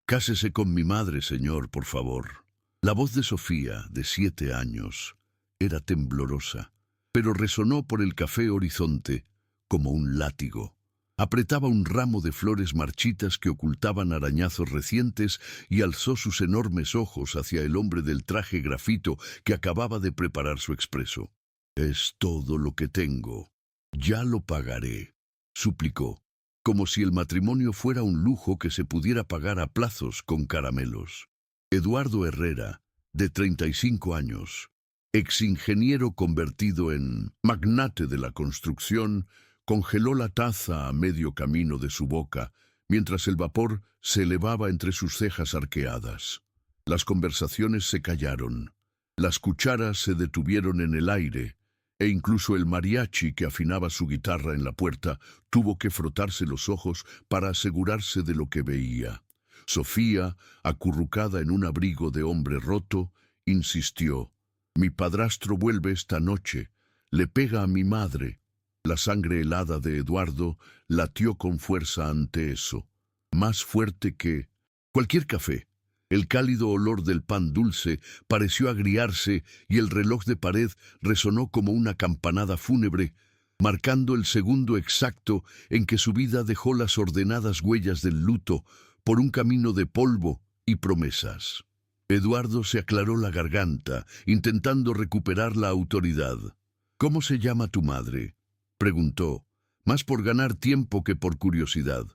Cásese con mi madre, señor, por favor. La voz de Sofía, de 7 años, era temblorosa, pero resonó por el café Horizonte como un látigo. Apretaba un ramo de flores marchitas que ocultaban arañazos recientes y alzó sus enormes ojos hacia el hombre del traje grafito que acababa de preparar su expreso. «Es todo lo que tengo. Ya lo pagaré», suplicó, como si el matrimonio fuera un lujo que se pudiera pagar a plazos con caramelos. Eduardo Herrera, de 35 años, exingeniero convertido en magnate de la construcción, congeló la taza a medio camino de su boca, mientras el vapor se elevaba entre sus cejas arqueadas. Las conversaciones se callaron, las cucharas se detuvieron en el aire, e incluso el mariachi que afinaba su guitarra en la puerta tuvo que frotarse los ojos para asegurarse de lo que veía. Sofía, acurrucada en un abrigo de hombre roto, insistió: «Mi padrastro vuelve esta noche, le pega a mi madre». La sangre helada de Eduardo latió con fuerza ante eso, más fuerte que cualquier café. El cálido olor del pan dulce pareció agriarse y el reloj de pared resonó como una campanada fúnebre, marcando el segundo exacto en que su vida dejó las ordenadas huellas del luto por un camino de polvo y promesas. Eduardo se aclaró la garganta, intentando recuperar la autoridad. «¿Cómo se llama tu madre?», preguntó, más por ganar tiempo que por curiosidad.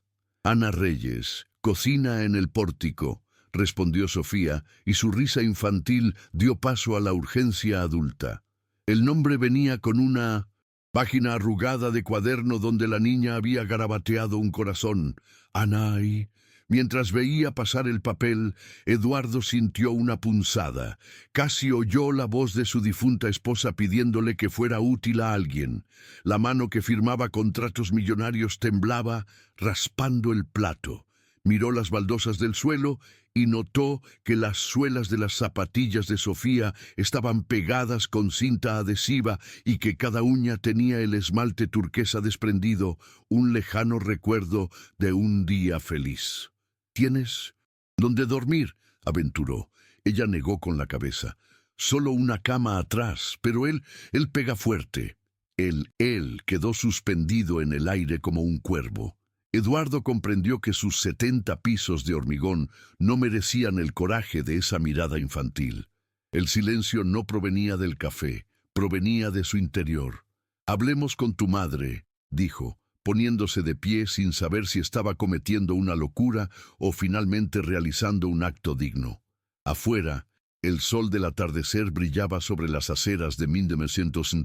«Ana Reyes, cocina en el pórtico», respondió Sofía, y su risa infantil dio paso a la urgencia adulta. El nombre venía con una página arrugada de cuaderno donde la niña había garabateado un corazón. «Anay». Mientras veía pasar el papel, Eduardo sintió una punzada. Casi oyó la voz de su difunta esposa pidiéndole que fuera útil a alguien. La mano que firmaba contratos millonarios temblaba, raspando el plato. Miró las baldosas del suelo y notó que las suelas de las zapatillas de Sofía estaban pegadas con cinta adhesiva y que cada uña tenía el esmalte turquesa desprendido, un lejano recuerdo de un día feliz. «¿Tienes dónde dormir?», aventuró. Ella negó con la cabeza. «Solo una cama atrás, pero él pega fuerte». Él quedó suspendido en el aire como un cuervo. Eduardo comprendió que sus 70 pisos de hormigón no merecían el coraje de esa mirada infantil. El silencio no provenía del café, provenía de su interior. «Hablemos con tu madre», dijo, poniéndose de pie sin saber si estaba cometiendo una locura o finalmente realizando un acto digno. Afuera, el sol del atardecer brillaba sobre las aceras de 1900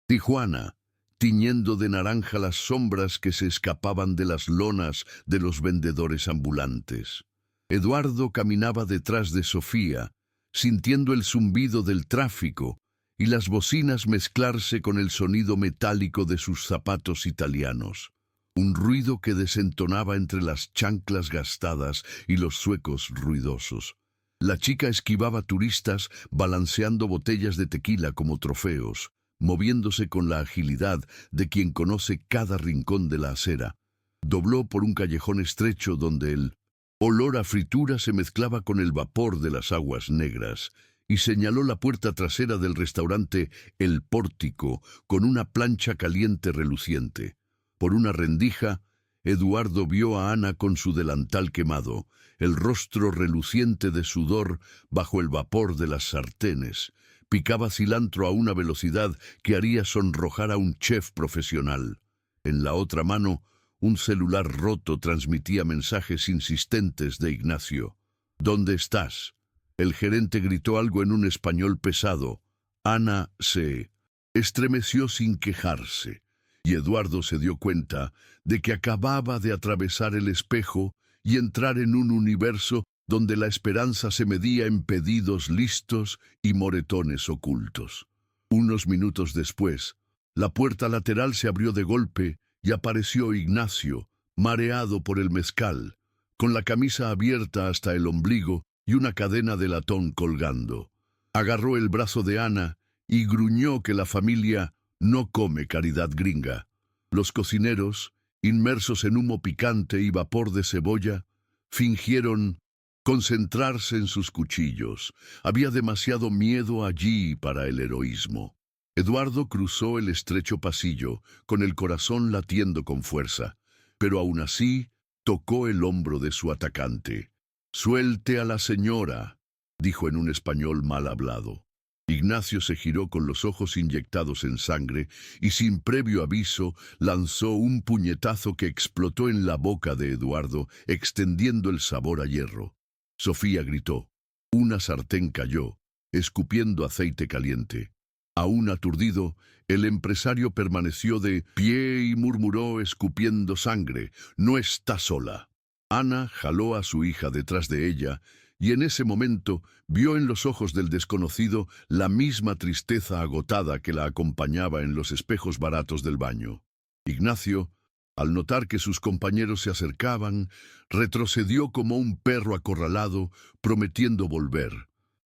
Tijuana, tiñendo de naranja las sombras que se escapaban de las lonas de los vendedores ambulantes. Eduardo caminaba detrás de Sofía, sintiendo el zumbido del tráfico y las bocinas mezclarse con el sonido metálico de sus zapatos italianos, un ruido que desentonaba entre las chanclas gastadas y los zuecos ruidosos. La chica esquivaba turistas balanceando botellas de tequila como trofeos, moviéndose con la agilidad de quien conoce cada rincón de la acera. Dobló por un callejón estrecho donde el olor a fritura se mezclaba con el vapor de las aguas negras, y señaló la puerta trasera del restaurante El Pórtico con una plancha caliente reluciente. Por una rendija, Eduardo vio a Ana con su delantal quemado, el rostro reluciente de sudor bajo el vapor de las sartenes. Picaba cilantro a una velocidad que haría sonrojar a un chef profesional. En la otra mano, un celular roto transmitía mensajes insistentes de Ignacio. «¿Dónde estás?». El gerente gritó algo en un español pesado. Ana se estremeció sin quejarse, y Eduardo se dio cuenta de que acababa de atravesar el espejo y entrar en un universo donde la esperanza se medía en pedidos listos y moretones ocultos. Unos minutos después, la puerta lateral se abrió de golpe y apareció Ignacio, mareado por el mezcal, con la camisa abierta hasta el ombligo y una cadena de latón colgando. Agarró el brazo de Ana y gruñó que la familia no come caridad gringa. Los cocineros, inmersos en humo picante y vapor de cebolla, fingieron concentrarse en sus cuchillos. Había demasiado miedo allí para el heroísmo. Eduardo cruzó el estrecho pasillo, con el corazón latiendo con fuerza, pero aún así tocó el hombro de su atacante. «Suelte a la señora», dijo en un español mal hablado. Ignacio se giró con los ojos inyectados en sangre y sin previo aviso lanzó un puñetazo que explotó en la boca de Eduardo, extendiendo el sabor a hierro. Sofía gritó. Una sartén cayó, escupiendo aceite caliente. Aún aturdido, el empresario permaneció de pie y murmuró escupiendo sangre: «No está sola». Ana jaló a su hija detrás de ella y en ese momento vio en los ojos del desconocido la misma tristeza agotada que la acompañaba en los espejos baratos del baño. Ignacio, al notar que sus compañeros se acercaban, retrocedió como un perro acorralado, prometiendo volver.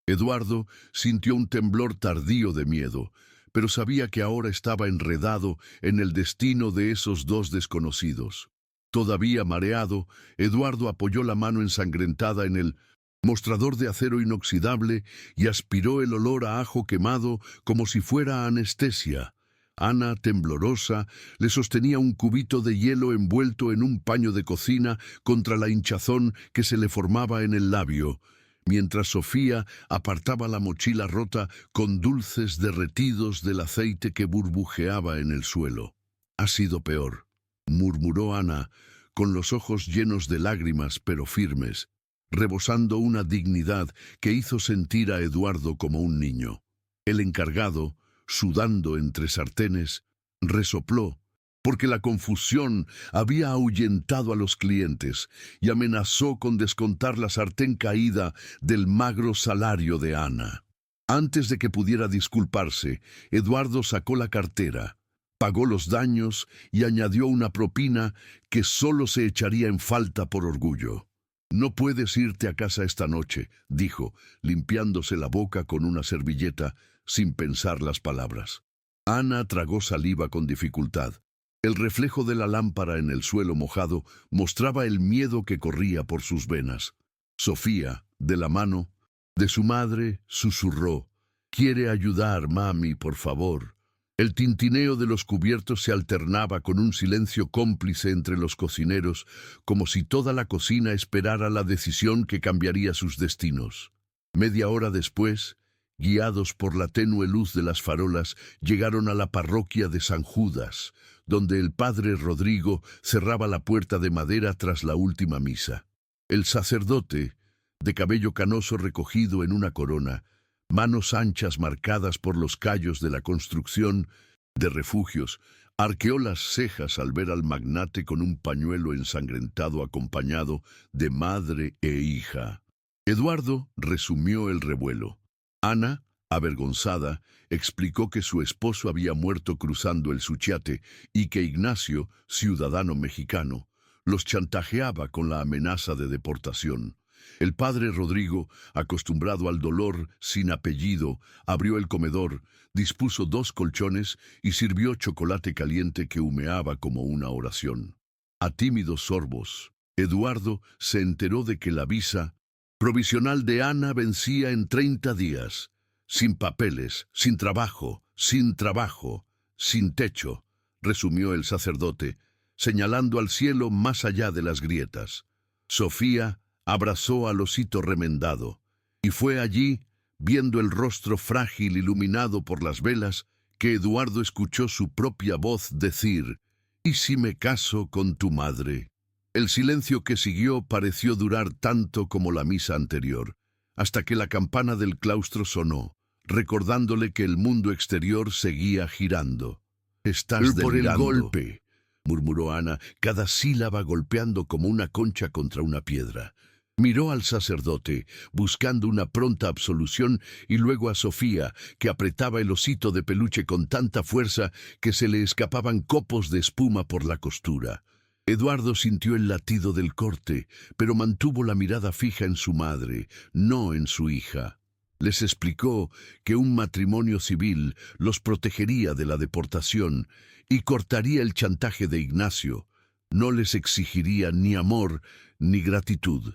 Eduardo sintió un temblor tardío de miedo, pero sabía que ahora estaba enredado en el destino de esos dos desconocidos. Todavía mareado, Eduardo apoyó la mano ensangrentada en el mostrador de acero inoxidable y aspiró el olor a ajo quemado como si fuera anestesia. Ana, temblorosa, le sostenía un cubito de hielo envuelto en un paño de cocina contra la hinchazón que se le formaba en el labio, mientras Sofía apartaba la mochila rota con dulces derretidos del aceite que burbujeaba en el suelo. «Ha sido peor», murmuró Ana, con los ojos llenos de lágrimas pero firmes, rebosando una dignidad que hizo sentir a Eduardo como un niño. El encargado, sudando entre sartenes, resopló, porque la confusión había ahuyentado a los clientes y amenazó con descontar la sartén caída del magro salario de Ana. Antes de que pudiera disculparse, Eduardo sacó la cartera, pagó los daños y añadió una propina que solo se echaría en falta por orgullo. «No puedes irte a casa esta noche», dijo, limpiándose la boca con una servilleta, sin pensar las palabras. Ana tragó saliva con dificultad. El reflejo de la lámpara en el suelo mojado mostraba el miedo que corría por sus venas. Sofía, de la mano de su madre, susurró: «¿Quiere ayudar, mami, por favor?». El tintineo de los cubiertos se alternaba con un silencio cómplice entre los cocineros, como si toda la cocina esperara la decisión que cambiaría sus destinos. Media hora después, guiados por la tenue luz de las farolas, llegaron a la parroquia de San Judas, donde el padre Rodrigo cerraba la puerta de madera tras la última misa. El sacerdote, de cabello canoso recogido en una corona, manos anchas marcadas por los callos de la construcción de refugios, arqueó las cejas al ver al magnate con un pañuelo ensangrentado acompañado de madre e hija. Eduardo resumió el revuelo. Ana, avergonzada, explicó que su esposo había muerto cruzando el Suchiate y que Ignacio, ciudadano mexicano, los chantajeaba con la amenaza de deportación. El padre Rodrigo, acostumbrado al dolor sin apellido, abrió el comedor, dispuso 2 colchones y sirvió chocolate caliente que humeaba como una oración. A tímidos sorbos, Eduardo se enteró de que la visa provisional de Ana vencía en 30 días. Sin papeles, sin trabajo, sin techo, resumió el sacerdote, señalando al cielo más allá de las grietas. Sofía abrazó al osito remendado, y fue allí, viendo el rostro frágil iluminado por las velas, que Eduardo escuchó su propia voz decir: «¿Y si me caso con tu madre?». El silencio que siguió pareció durar tanto como la misa anterior, hasta que la campana del claustro sonó, recordándole que el mundo exterior seguía girando. «Estás delirando». «Por el golpe», murmuró Ana, cada sílaba golpeando como una concha contra una piedra. Miró al sacerdote, buscando una pronta absolución, y luego a Sofía, que apretaba el osito de peluche con tanta fuerza que se le escapaban copos de espuma por la costura. Eduardo sintió el latido del corte, pero mantuvo la mirada fija en su madre, no en su hija. Les explicó que un matrimonio civil los protegería de la deportación y cortaría el chantaje de Ignacio. No les exigiría ni amor ni gratitud.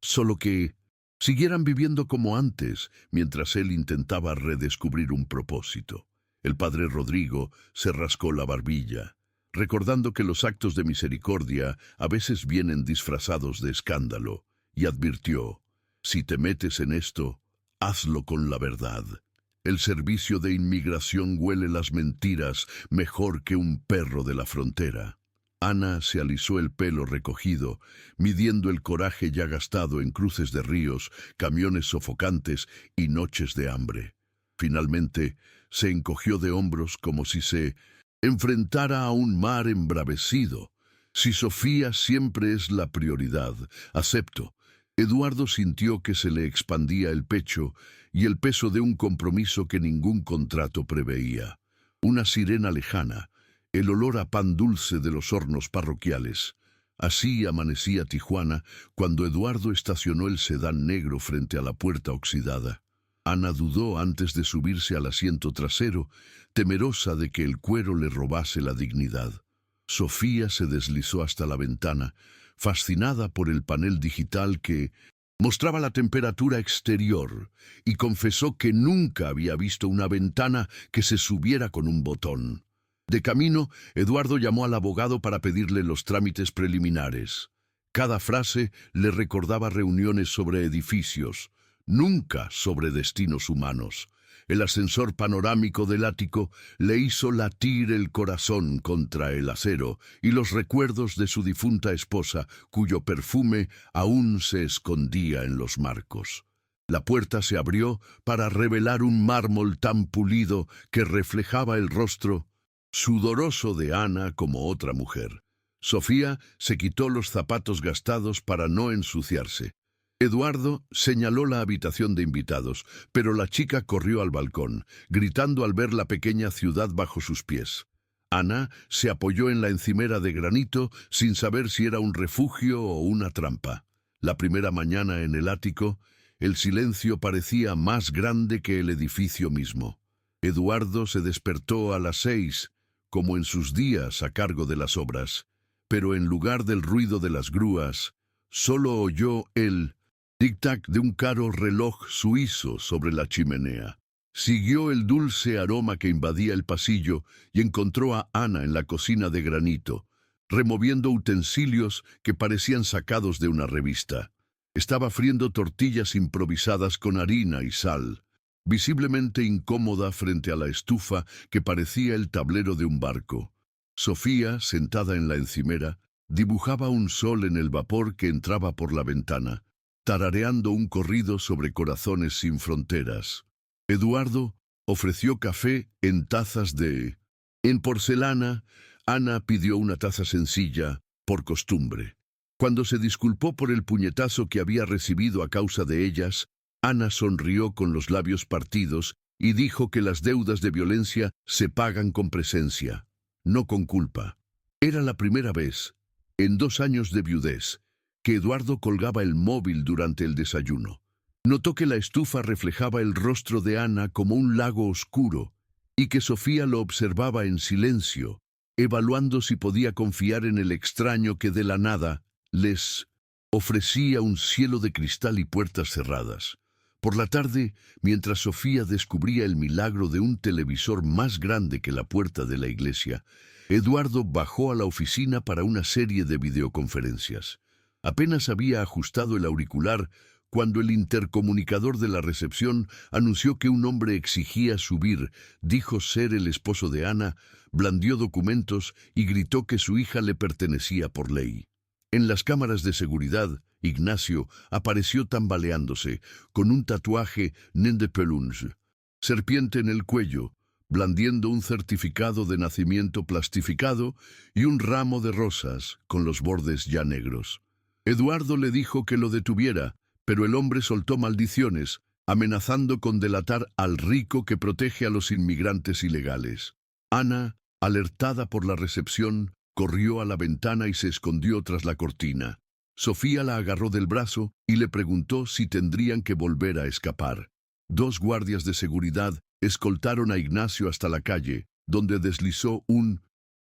Solo que siguieran viviendo como antes, mientras él intentaba redescubrir un propósito. El padre Rodrigo se rascó la barbilla, recordando que los actos de misericordia a veces vienen disfrazados de escándalo, y advirtió: si te metes en esto, hazlo con la verdad. El servicio de inmigración huele las mentiras mejor que un perro de la frontera. Ana se alisó el pelo recogido, midiendo el coraje ya gastado en cruces de ríos, camiones sofocantes y noches de hambre. Finalmente, se encogió de hombros como si se enfrentara a un mar embravecido. Si Sofía siempre es la prioridad, acepto. Eduardo sintió que se le expandía el pecho y el peso de un compromiso que ningún contrato preveía. Una sirena lejana, el olor a pan dulce de los hornos parroquiales. Así amanecía Tijuana cuando Eduardo estacionó el sedán negro frente a la puerta oxidada. Ana dudó antes de subirse al asiento trasero, temerosa de que el cuero le robase la dignidad. Sofía se deslizó hasta la ventana, fascinada por el panel digital que mostraba la temperatura exterior, y confesó que nunca había visto una ventana que se subiera con un botón. De camino, Eduardo llamó al abogado para pedirle los trámites preliminares. Cada frase le recordaba reuniones sobre edificios, nunca sobre destinos humanos. El ascensor panorámico del ático le hizo latir el corazón contra el acero y los recuerdos de su difunta esposa, cuyo perfume aún se escondía en los marcos. La puerta se abrió para revelar un mármol tan pulido que reflejaba el rostro sudoroso de Ana como otra mujer. Sofía se quitó los zapatos gastados para no ensuciarse. Eduardo señaló la habitación de invitados, pero la chica corrió al balcón, gritando al ver la pequeña ciudad bajo sus pies. Ana se apoyó en la encimera de granito sin saber si era un refugio o una trampa. La primera mañana en el ático, el silencio parecía más grande que el edificio mismo. Eduardo se despertó a las 6, como en sus días a cargo de las obras, pero en lugar del ruido de las grúas, solo oyó el tic-tac de un caro reloj suizo sobre la chimenea. Siguió el dulce aroma que invadía el pasillo y encontró a Ana en la cocina de granito, removiendo utensilios que parecían sacados de una revista. Estaba friendo tortillas improvisadas con harina y sal, visiblemente incómoda frente a la estufa que parecía el tablero de un barco. Sofía, sentada en la encimera, dibujaba un sol en el vapor que entraba por la ventana, tarareando un corrido sobre corazones sin fronteras. Eduardo ofreció café en tazas en porcelana. Ana pidió una taza sencilla, por costumbre. Cuando se disculpó por el puñetazo que había recibido a causa de ellas, Ana sonrió con los labios partidos y dijo que las deudas de violencia se pagan con presencia, no con culpa. Era la primera vez, en 2 años de viudez, que Eduardo colgaba el móvil durante el desayuno. Notó que la estufa reflejaba el rostro de Ana como un lago oscuro y que Sofía lo observaba en silencio, evaluando si podía confiar en el extraño que de la nada les ofrecía un cielo de cristal y puertas cerradas. Por la tarde, mientras Sofía descubría el milagro de un televisor más grande que la puerta de la iglesia, Eduardo bajó a la oficina para una serie de videoconferencias. Apenas había ajustado el auricular cuando el intercomunicador de la recepción anunció que un hombre exigía subir, dijo ser el esposo de Ana, blandió documentos y gritó que su hija le pertenecía por ley. En las cámaras de seguridad, Ignacio apareció tambaleándose, con un tatuaje nain de peluche, serpiente en el cuello, blandiendo un certificado de nacimiento plastificado y un ramo de rosas con los bordes ya negros. Eduardo le dijo que lo detuviera, pero el hombre soltó maldiciones, amenazando con delatar al rico que protege a los inmigrantes ilegales. Ana, alertada por la recepción, corrió a la ventana y se escondió tras la cortina. Sofía la agarró del brazo y le preguntó si tendrían que volver a escapar. 2 guardias de seguridad escoltaron a Ignacio hasta la calle, donde deslizó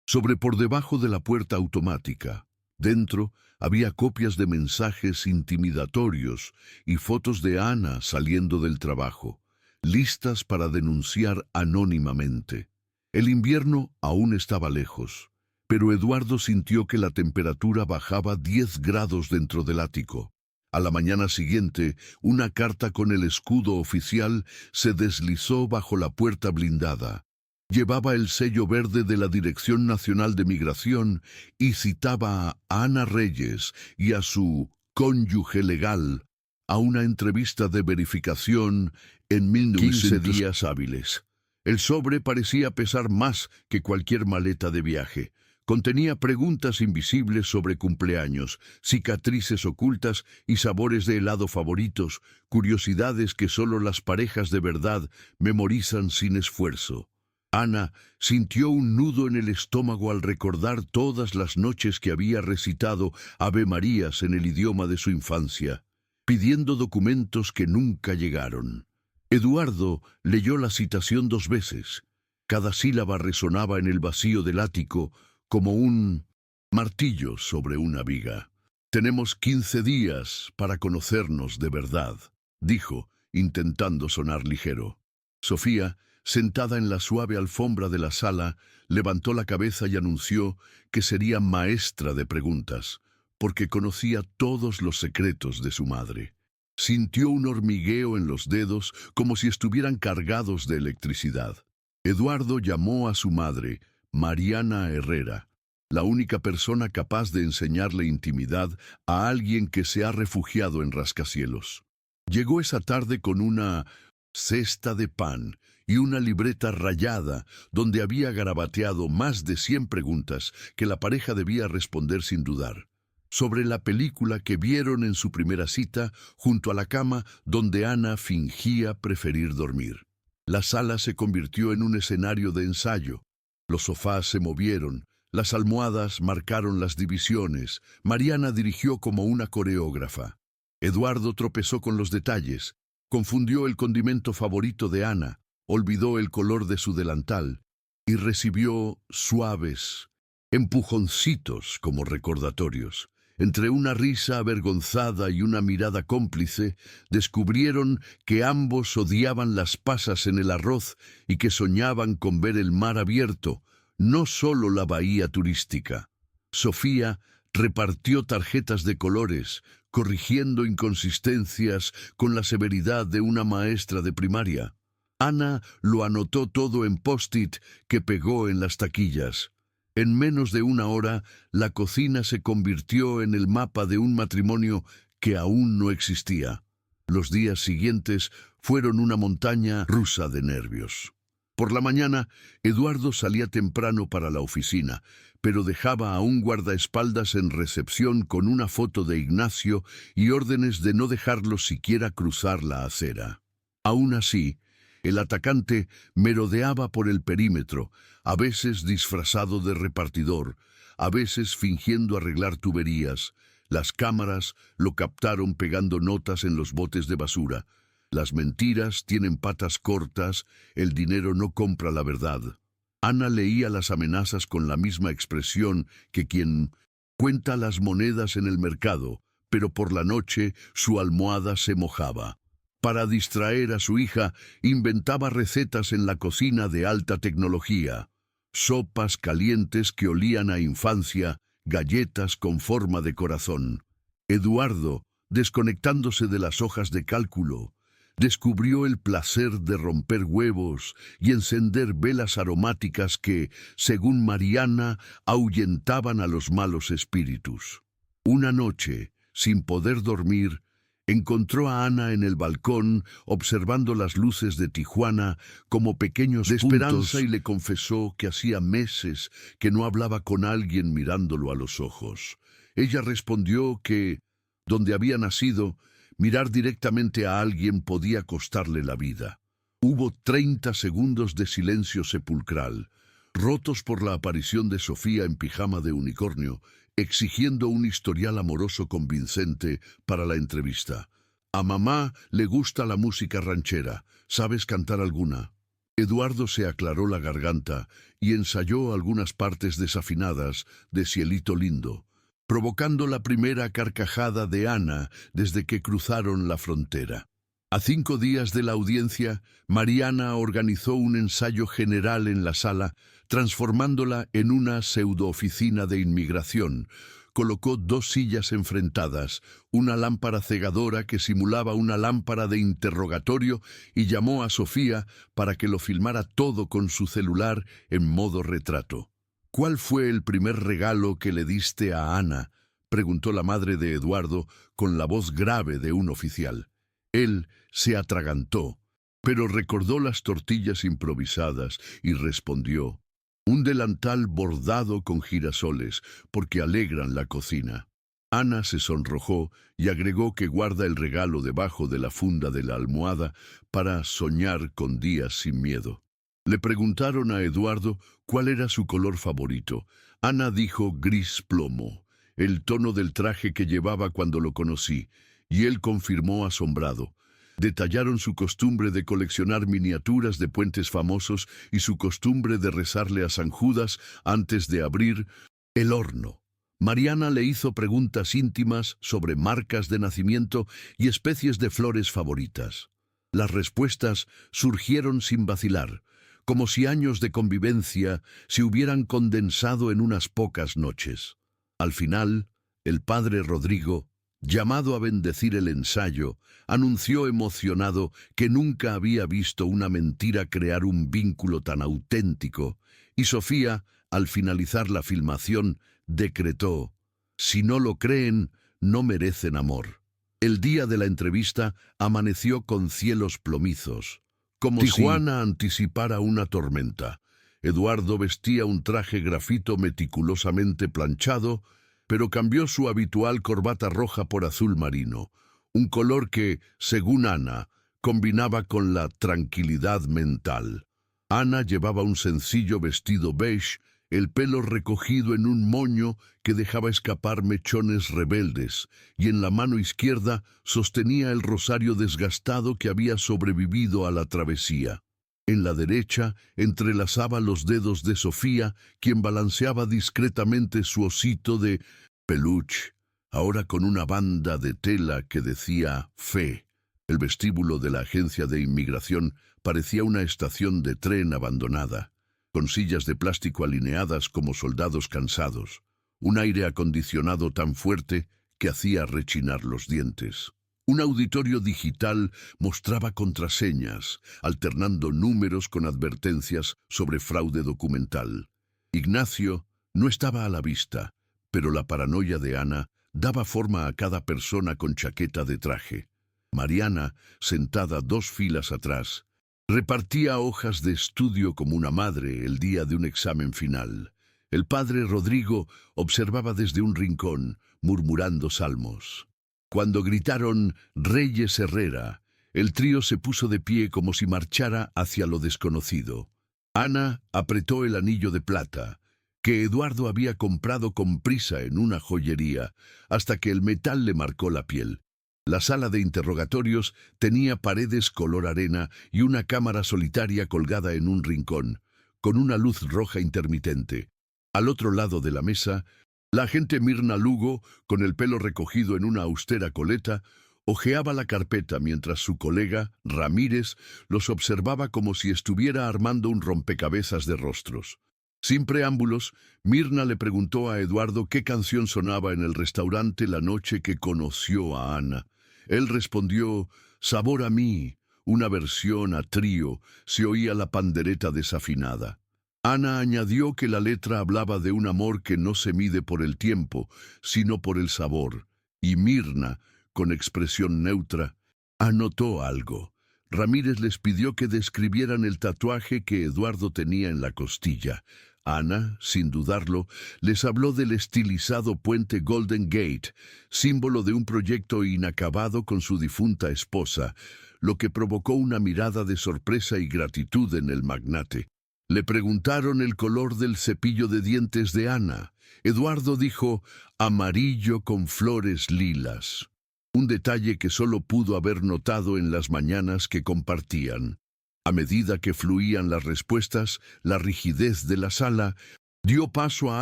sobre por debajo de la puerta automática. Dentro había copias de mensajes intimidatorios y fotos de Ana saliendo del trabajo, listas para denunciar anónimamente. El invierno aún estaba lejos, pero Eduardo sintió que la temperatura bajaba 10 grados dentro del ático. A la mañana siguiente, una carta con el escudo oficial se deslizó bajo la puerta blindada. Llevaba el sello verde de la Dirección Nacional de Migración y citaba a Ana Reyes y a su cónyuge legal a una entrevista de verificación en 15 días hábiles. El sobre parecía pesar más que cualquier maleta de viaje. Contenía preguntas invisibles sobre cumpleaños, cicatrices ocultas y sabores de helado favoritos, curiosidades que solo las parejas de verdad memorizan sin esfuerzo. Ana sintió un nudo en el estómago al recordar todas las noches que había recitado Ave Marías en el idioma de su infancia, pidiendo documentos que nunca llegaron. Eduardo leyó la citación 2 veces. Cada sílaba resonaba en el vacío del ático como un martillo sobre una viga. «Tenemos 15 días para conocernos de verdad», dijo, intentando sonar ligero. Sofía, sentada en la suave alfombra de la sala, levantó la cabeza y anunció que sería maestra de preguntas, porque conocía todos los secretos de su madre. Sintió un hormigueo en los dedos como si estuvieran cargados de electricidad. Eduardo llamó a su madre, Mariana Herrera, la única persona capaz de enseñarle intimidad a alguien que se ha refugiado en rascacielos. Llegó esa tarde con una cesta de pan y una libreta rayada donde había garabateado más de 100 preguntas que la pareja debía responder sin dudar. Sobre la película que vieron en su primera cita junto a la cama donde Ana fingía preferir dormir. La sala se convirtió en un escenario de ensayo. Los sofás se movieron, las almohadas marcaron las divisiones. Mariana dirigió como una coreógrafa. Eduardo tropezó con los detalles, confundió el condimento favorito de Ana, olvidó el color de su delantal y recibió suaves empujoncitos como recordatorios. Entre una risa avergonzada y una mirada cómplice, descubrieron que ambos odiaban las pasas en el arroz y que soñaban con ver el mar abierto, no solo la bahía turística. Sofía repartió tarjetas de colores, corrigiendo inconsistencias con la severidad de una maestra de primaria. Ana lo anotó todo en post-it que pegó en las taquillas. En menos de una hora, la cocina se convirtió en el mapa de un matrimonio que aún no existía. Los días siguientes fueron una montaña rusa de nervios. Por la mañana, Eduardo salía temprano para la oficina, pero dejaba a un guardaespaldas en recepción con una foto de Ignacio y órdenes de no dejarlo siquiera cruzar la acera. Aún así, el atacante merodeaba por el perímetro, a veces disfrazado de repartidor, a veces fingiendo arreglar tuberías. Las cámaras lo captaron pegando notas en los botes de basura. Las mentiras tienen patas cortas, el dinero no compra la verdad. Ana leía las amenazas con la misma expresión que quien cuenta las monedas en el mercado, pero por la noche su almohada se mojaba. Para distraer a su hija, inventaba recetas en la cocina de alta tecnología. Sopas calientes que olían a infancia, galletas con forma de corazón. Eduardo, desconectándose de las hojas de cálculo, descubrió el placer de romper huevos y encender velas aromáticas que, según Mariana, ahuyentaban a los malos espíritus. Una noche, sin poder dormir, encontró a Ana en el balcón observando las luces de Tijuana como pequeños de esperanza y le confesó que hacía meses que no hablaba con alguien mirándolo a los ojos. Ella respondió que, donde había nacido, mirar directamente a alguien podía costarle la vida. Hubo 30 segundos de silencio sepulcral, rotos por la aparición de Sofía en pijama de unicornio, exigiendo un historial amoroso convincente para la entrevista. A mamá le gusta la música ranchera. ¿Sabes cantar alguna? Eduardo se aclaró la garganta y ensayó algunas partes desafinadas de Cielito Lindo. provocando la primera carcajada de Ana desde que cruzaron la frontera. A 5 días de la audiencia, Mariana organizó un ensayo general en la sala, transformándola en una pseudooficina de inmigración. Colocó 2 sillas enfrentadas, una lámpara cegadora que simulaba una lámpara de interrogatorio y llamó a Sofía para que lo filmara todo con su celular en modo retrato. «¿Cuál fue el primer regalo que le diste a Ana?», preguntó la madre de Eduardo con la voz grave de un oficial. Él se atragantó, pero recordó las tortillas improvisadas y respondió: «Un delantal bordado con girasoles, porque alegran la cocina». Ana se sonrojó y agregó que guarda el regalo debajo de la funda de la almohada para soñar con días sin miedo. Le preguntaron a Eduardo cuál era su color favorito. Ana dijo gris plomo, el tono del traje que llevaba cuando lo conocí, y él confirmó asombrado. Detallaron su costumbre de coleccionar miniaturas de puentes famosos y su costumbre de rezarle a San Judas antes de abrir el horno. Mariana le hizo preguntas íntimas sobre marcas de nacimiento y especies de flores favoritas. Las respuestas surgieron sin vacilar, como si años de convivencia se hubieran condensado en unas pocas noches. Al final, el padre Rodrigo, llamado a bendecir el ensayo, anunció emocionado que nunca había visto una mentira crear un vínculo tan auténtico, y Sofía, al finalizar la filmación, decretó: «Si no lo creen, no merecen amor». El día de la entrevista amaneció con cielos plomizos, como Tijuana anticipara una tormenta. Eduardo vestía un traje grafito meticulosamente planchado, pero cambió su habitual corbata roja por azul marino, un color que, según Ana, combinaba con la tranquilidad mental. Ana llevaba un sencillo vestido beige, el pelo recogido en un moño que dejaba escapar mechones rebeldes, y en la mano izquierda sostenía el rosario desgastado que había sobrevivido a la travesía. En la derecha entrelazaba los dedos de Sofía, quien balanceaba discretamente su osito de peluche, ahora con una banda de tela que decía «Fe». El vestíbulo de la agencia de inmigración parecía una estación de tren abandonada, con sillas de plástico alineadas como soldados cansados, un aire acondicionado tan fuerte que hacía rechinar los dientes. Un auditorio digital mostraba contraseñas, alternando números con advertencias sobre fraude documental. Ignacio no estaba a la vista, pero la paranoia de Ana daba forma a cada persona con chaqueta de traje. Mariana, sentada 2 filas atrás, repartía hojas de estudio como una madre el día de un examen final. El padre Rodrigo observaba desde un rincón, murmurando salmos. Cuando gritaron «Reyes Herrera», el trío se puso de pie como si marchara hacia lo desconocido. Ana apretó el anillo de plata, que Eduardo había comprado con prisa en una joyería, hasta que el metal le marcó la piel. La sala de interrogatorios tenía paredes color arena y una cámara solitaria colgada en un rincón, con una luz roja intermitente. Al otro lado de la mesa, la agente Mirna Lugo, con el pelo recogido en una austera coleta, hojeaba la carpeta mientras su colega, Ramírez, los observaba como si estuviera armando un rompecabezas de rostros. Sin preámbulos, Mirna le preguntó a Eduardo qué canción sonaba en el restaurante la noche que conoció a Ana. Él respondió «Sabor a mí», una versión a trío, se oía la pandereta desafinada. Ana añadió que la letra hablaba de un amor que no se mide por el tiempo, sino por el sabor, y Mirna, con expresión neutra, anotó algo. Ramírez les pidió que describieran el tatuaje que Eduardo tenía en la costilla. Ana, sin dudarlo, les habló del estilizado puente Golden Gate, símbolo de un proyecto inacabado con su difunta esposa, lo que provocó una mirada de sorpresa y gratitud en el magnate. Le preguntaron el color del cepillo de dientes de Ana. Eduardo dijo «amarillo con flores lilas», un detalle que solo pudo haber notado en las mañanas que compartían. A medida que fluían las respuestas, la rigidez de la sala dio paso a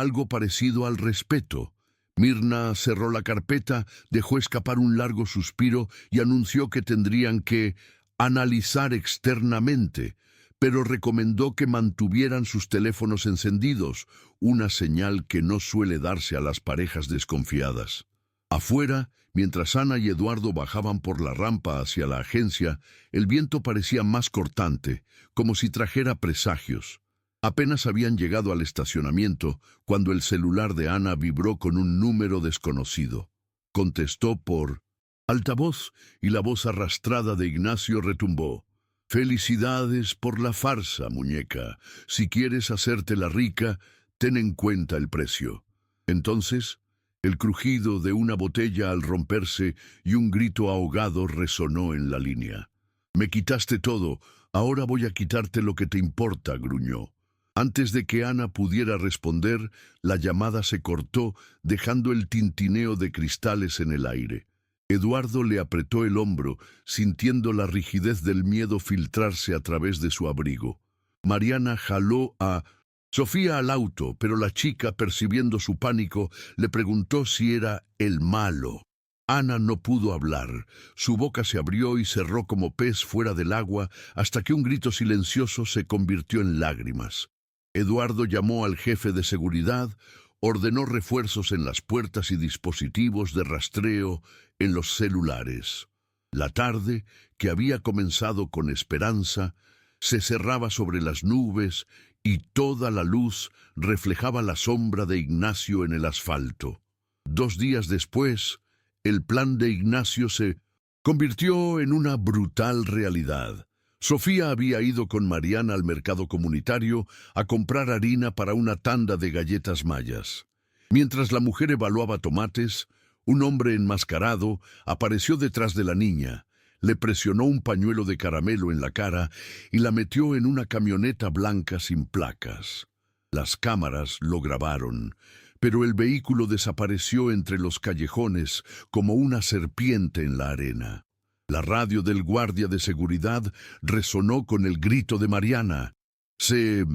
algo parecido al respeto. Mirna cerró la carpeta, dejó escapar un largo suspiro y anunció que tendrían que analizar externamente, pero recomendó que mantuvieran sus teléfonos encendidos, una señal que no suele darse a las parejas desconfiadas. Afuera, mientras Ana y Eduardo bajaban por la rampa hacia la agencia, el viento parecía más cortante, como si trajera presagios. Apenas habían llegado al estacionamiento cuando el celular de Ana vibró con un número desconocido. Contestó por altavoz y la voz arrastrada de Ignacio retumbó. «Felicidades por la farsa, muñeca. Si quieres hacerte la rica, ten en cuenta el precio». Entonces, el crujido de una botella al romperse y un grito ahogado resonó en la línea. «Me quitaste todo, ahora voy a quitarte lo que te importa», gruñó. Antes de que Ana pudiera responder, la llamada se cortó, dejando el tintineo de cristales en el aire. Eduardo le apretó el hombro, sintiendo la rigidez del miedo filtrarse a través de su abrigo. Mariana jaló a Sofía al auto, pero la chica, percibiendo su pánico, le preguntó si era el malo. Ana no pudo hablar. Su boca se abrió y cerró como pez fuera del agua hasta que un grito silencioso se convirtió en lágrimas. Eduardo llamó al jefe de seguridad, ordenó refuerzos en las puertas y dispositivos de rastreo en los celulares. La tarde, que había comenzado con esperanza, se cerraba sobre las nubes y toda la luz reflejaba la sombra de Ignacio en el asfalto. 2 días después, el plan de Ignacio se convirtió en una brutal realidad. Sofía había ido con Mariana al mercado comunitario a comprar harina para una tanda de galletas mayas. Mientras la mujer evaluaba tomates, un hombre enmascarado apareció detrás de la niña, le presionó un pañuelo de caramelo en la cara y la metió en una camioneta blanca sin placas. Las cámaras lo grabaron, pero el vehículo desapareció entre los callejones como una serpiente en la arena. La radio del guardia de seguridad resonó con el grito de Mariana. «Se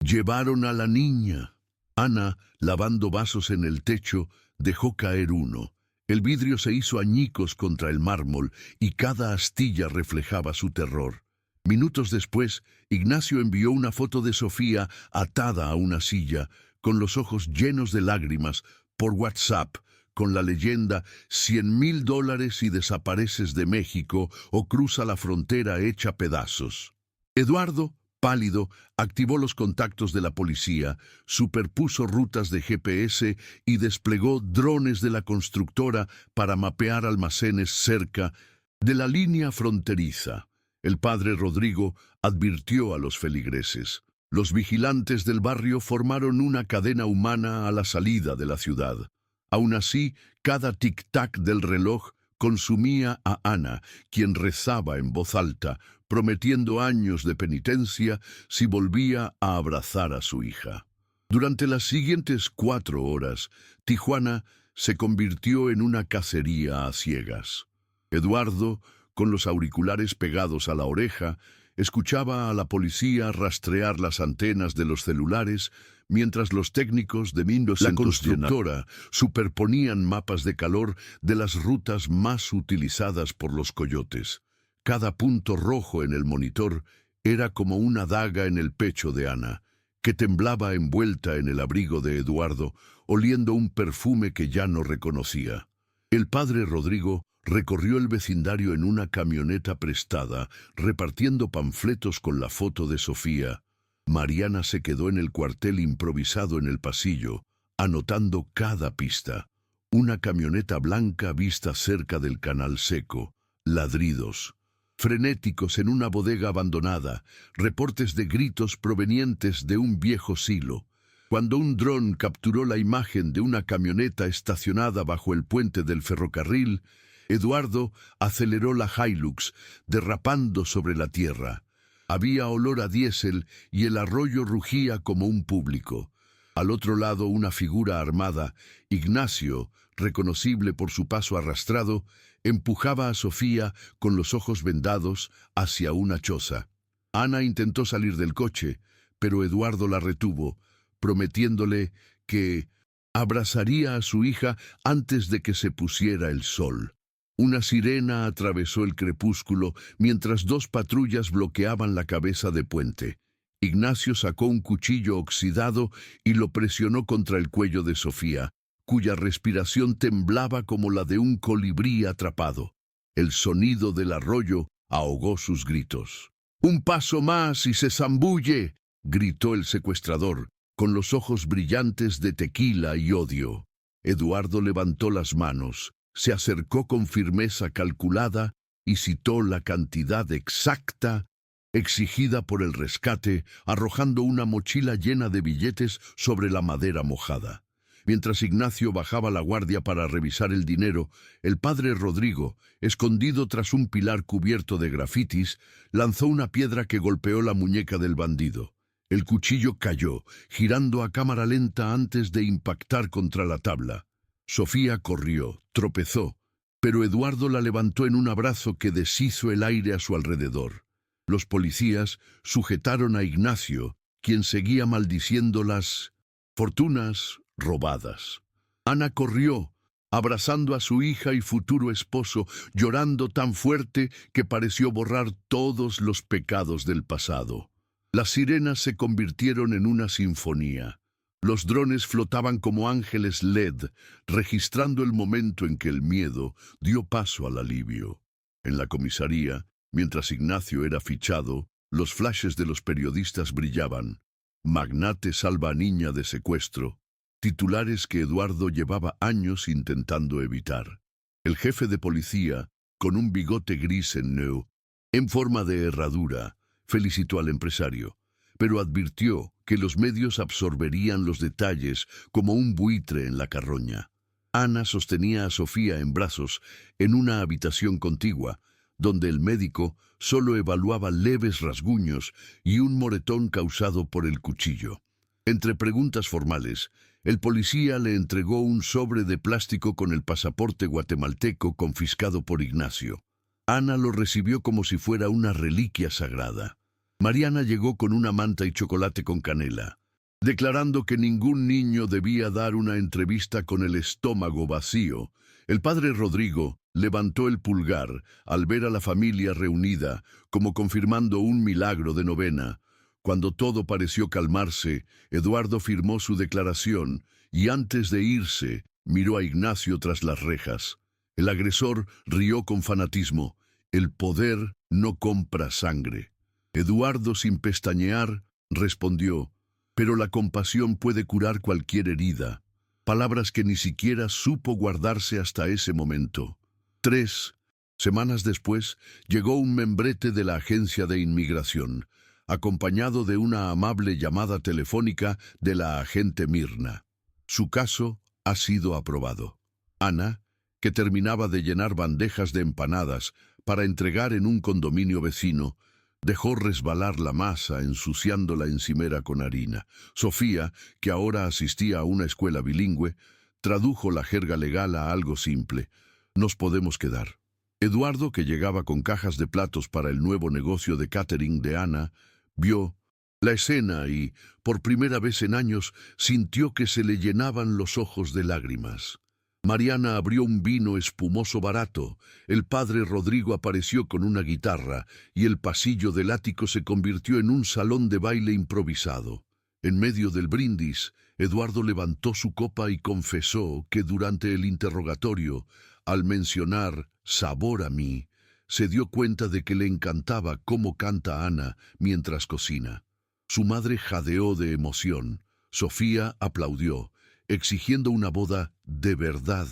llevaron a la niña». Ana, lavando vasos en el techo, dejó caer uno. El vidrio se hizo añicos contra el mármol y cada astilla reflejaba su terror. Minutos después, Ignacio envió una foto de Sofía atada a una silla, con los ojos llenos de lágrimas, por WhatsApp, con la leyenda $100,000 si desapareces de México o cruza la frontera hecha pedazos. Eduardo, pálido, activó los contactos de la policía, superpuso rutas de GPS y desplegó drones de la constructora para mapear almacenes cerca de la línea fronteriza. El padre Rodrigo advirtió a los feligreses. Los vigilantes del barrio formaron una cadena humana a la salida de la ciudad. Aún así, cada tic-tac del reloj consumía a Ana, quien rezaba en voz alta, prometiendo años de penitencia si volvía a abrazar a su hija. Durante las siguientes 4 horas, Tijuana se convirtió en una cacería a ciegas. Eduardo, con los auriculares pegados a la oreja, escuchaba a la policía rastrear las antenas de los celulares mientras los técnicos de la constructora superponían mapas de calor de las rutas más utilizadas por los coyotes. Cada punto rojo en el monitor era como una daga en el pecho de Ana, que temblaba envuelta en el abrigo de Eduardo, oliendo un perfume que ya no reconocía. El padre Rodrigo recorrió el vecindario en una camioneta prestada, repartiendo panfletos con la foto de Sofía. Mariana se quedó en el cuartel improvisado en el pasillo, anotando cada pista. Una camioneta blanca vista cerca del canal seco, ladridos frenéticos en una bodega abandonada, reportes de gritos provenientes de un viejo silo. Cuando un dron capturó la imagen de una camioneta estacionada bajo el puente del ferrocarril, Eduardo aceleró la Hilux, derrapando sobre la tierra. Había olor a diésel y el arroyo rugía como un público. Al otro lado, una figura armada, Ignacio, reconocible por su paso arrastrado, empujaba a Sofía con los ojos vendados hacia una choza. Ana intentó salir del coche, pero Eduardo la retuvo, prometiéndole que Abrazaría a su hija antes de que se pusiera el sol. Una sirena atravesó el crepúsculo mientras dos patrullas bloqueaban la cabeza de puente. Ignacio sacó un cuchillo oxidado y lo presionó contra el cuello de Sofía, cuya respiración temblaba como la de un colibrí atrapado. El sonido del arroyo ahogó sus gritos. «¡Un paso más y se zambulle!», gritó el secuestrador, con los ojos brillantes de tequila y odio. Eduardo levantó las manos, se acercó con firmeza calculada y citó la cantidad exacta exigida por el rescate, arrojando una mochila llena de billetes sobre la madera mojada. Mientras Ignacio bajaba la guardia para revisar el dinero, el padre Rodrigo, escondido tras un pilar cubierto de grafitis, lanzó una piedra que golpeó la muñeca del bandido. El cuchillo cayó, girando a cámara lenta antes de impactar contra la tabla. Sofía corrió, tropezó, pero Eduardo la levantó en un abrazo que deshizo el aire a su alrededor. Los policías sujetaron a Ignacio, quien seguía maldiciendo las fortunas robadas. Ana corrió, abrazando a su hija y futuro esposo, llorando tan fuerte que pareció borrar todos los pecados del pasado. Las sirenas se convirtieron en una sinfonía. Los drones flotaban como ángeles LED, registrando el momento en que el miedo dio paso al alivio. En la comisaría, mientras Ignacio era fichado, los flashes de los periodistas brillaban. Magnate salva a niña de secuestro. Titulares que Eduardo llevaba años intentando evitar. El jefe de policía, con un bigote gris en forma de herradura, felicitó al empresario, pero advirtió que los medios absorberían los detalles como un buitre en la carroña. Ana sostenía a Sofía en brazos en una habitación contigua, donde el médico solo evaluaba leves rasguños y un moretón causado por el cuchillo. Entre preguntas formales, el policía le entregó un sobre de plástico con el pasaporte guatemalteco confiscado por Ignacio. Ana lo recibió como si fuera una reliquia sagrada. Mariana llegó con una manta y chocolate con canela, declarando que ningún niño debía dar una entrevista con el estómago vacío. El padre Rodrigo levantó el pulgar al ver a la familia reunida, como confirmando un milagro de novena. Cuando todo pareció calmarse, Eduardo firmó su declaración y antes de irse, miró a Ignacio tras las rejas. El agresor rió con fanatismo. El poder no compra sangre. Eduardo, sin pestañear, respondió: «Pero la compasión puede curar cualquier herida». Palabras que ni siquiera supo guardarse hasta ese momento. 3 semanas después, llegó un membrete de la agencia de inmigración, acompañado de una amable llamada telefónica de la agente Mirna. Su caso ha sido aprobado. Ana, que terminaba de llenar bandejas de empanadas para entregar en un condominio vecino, dejó resbalar la masa ensuciando la encimera con harina. Sofía, que ahora asistía a una escuela bilingüe, tradujo la jerga legal a algo simple: «Nos podemos quedar». Eduardo, que llegaba con cajas de platos para el nuevo negocio de catering de Ana, vio la escena y, por primera vez en años, sintió que se le llenaban los ojos de lágrimas. Mariana abrió un vino espumoso barato, el padre Rodrigo apareció con una guitarra y el pasillo del ático se convirtió en un salón de baile improvisado. En medio del brindis, Eduardo levantó su copa y confesó que durante el interrogatorio, al mencionar «sabor a mí», se dio cuenta de que le encantaba cómo canta Ana mientras cocina. Su madre jadeó de emoción. Sofía aplaudió, exigiendo una boda de verdad,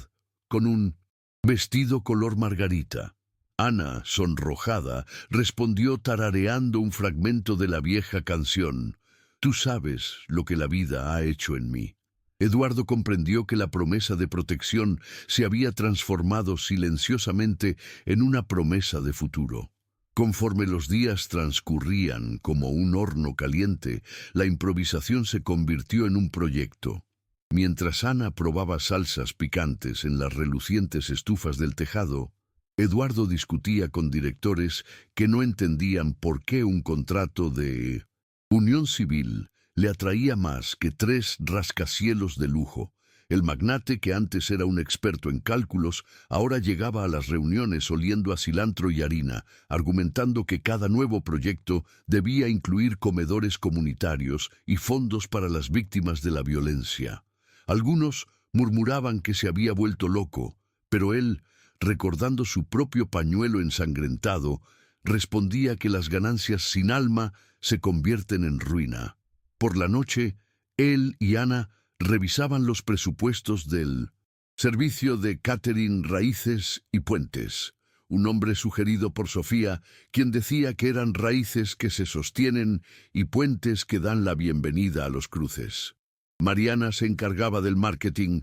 con un vestido color margarita. Ana, sonrojada, respondió tarareando un fragmento de la vieja canción: «Tú sabes lo que la vida ha hecho en mí». Eduardo comprendió que la promesa de protección se había transformado silenciosamente en una promesa de futuro. Conforme los días transcurrían como un horno caliente, la improvisación se convirtió en un proyecto. Mientras Ana probaba salsas picantes en las relucientes estufas del tejado, Eduardo discutía con directores que no entendían por qué un contrato de unión civil le atraía más que 3 rascacielos de lujo. El magnate, que antes era un experto en cálculos, ahora llegaba a las reuniones oliendo a cilantro y harina, argumentando que cada nuevo proyecto debía incluir comedores comunitarios y fondos para las víctimas de la violencia. Algunos murmuraban que se había vuelto loco, pero él, recordando su propio pañuelo ensangrentado, respondía que las ganancias sin alma se convierten en ruina. Por la noche, él y Ana revisaban los presupuestos del servicio de catering Raíces y Puentes, un nombre sugerido por Sofía, quien decía que eran raíces que se sostienen y puentes que dan la bienvenida a los cruces. Mariana se encargaba del marketing,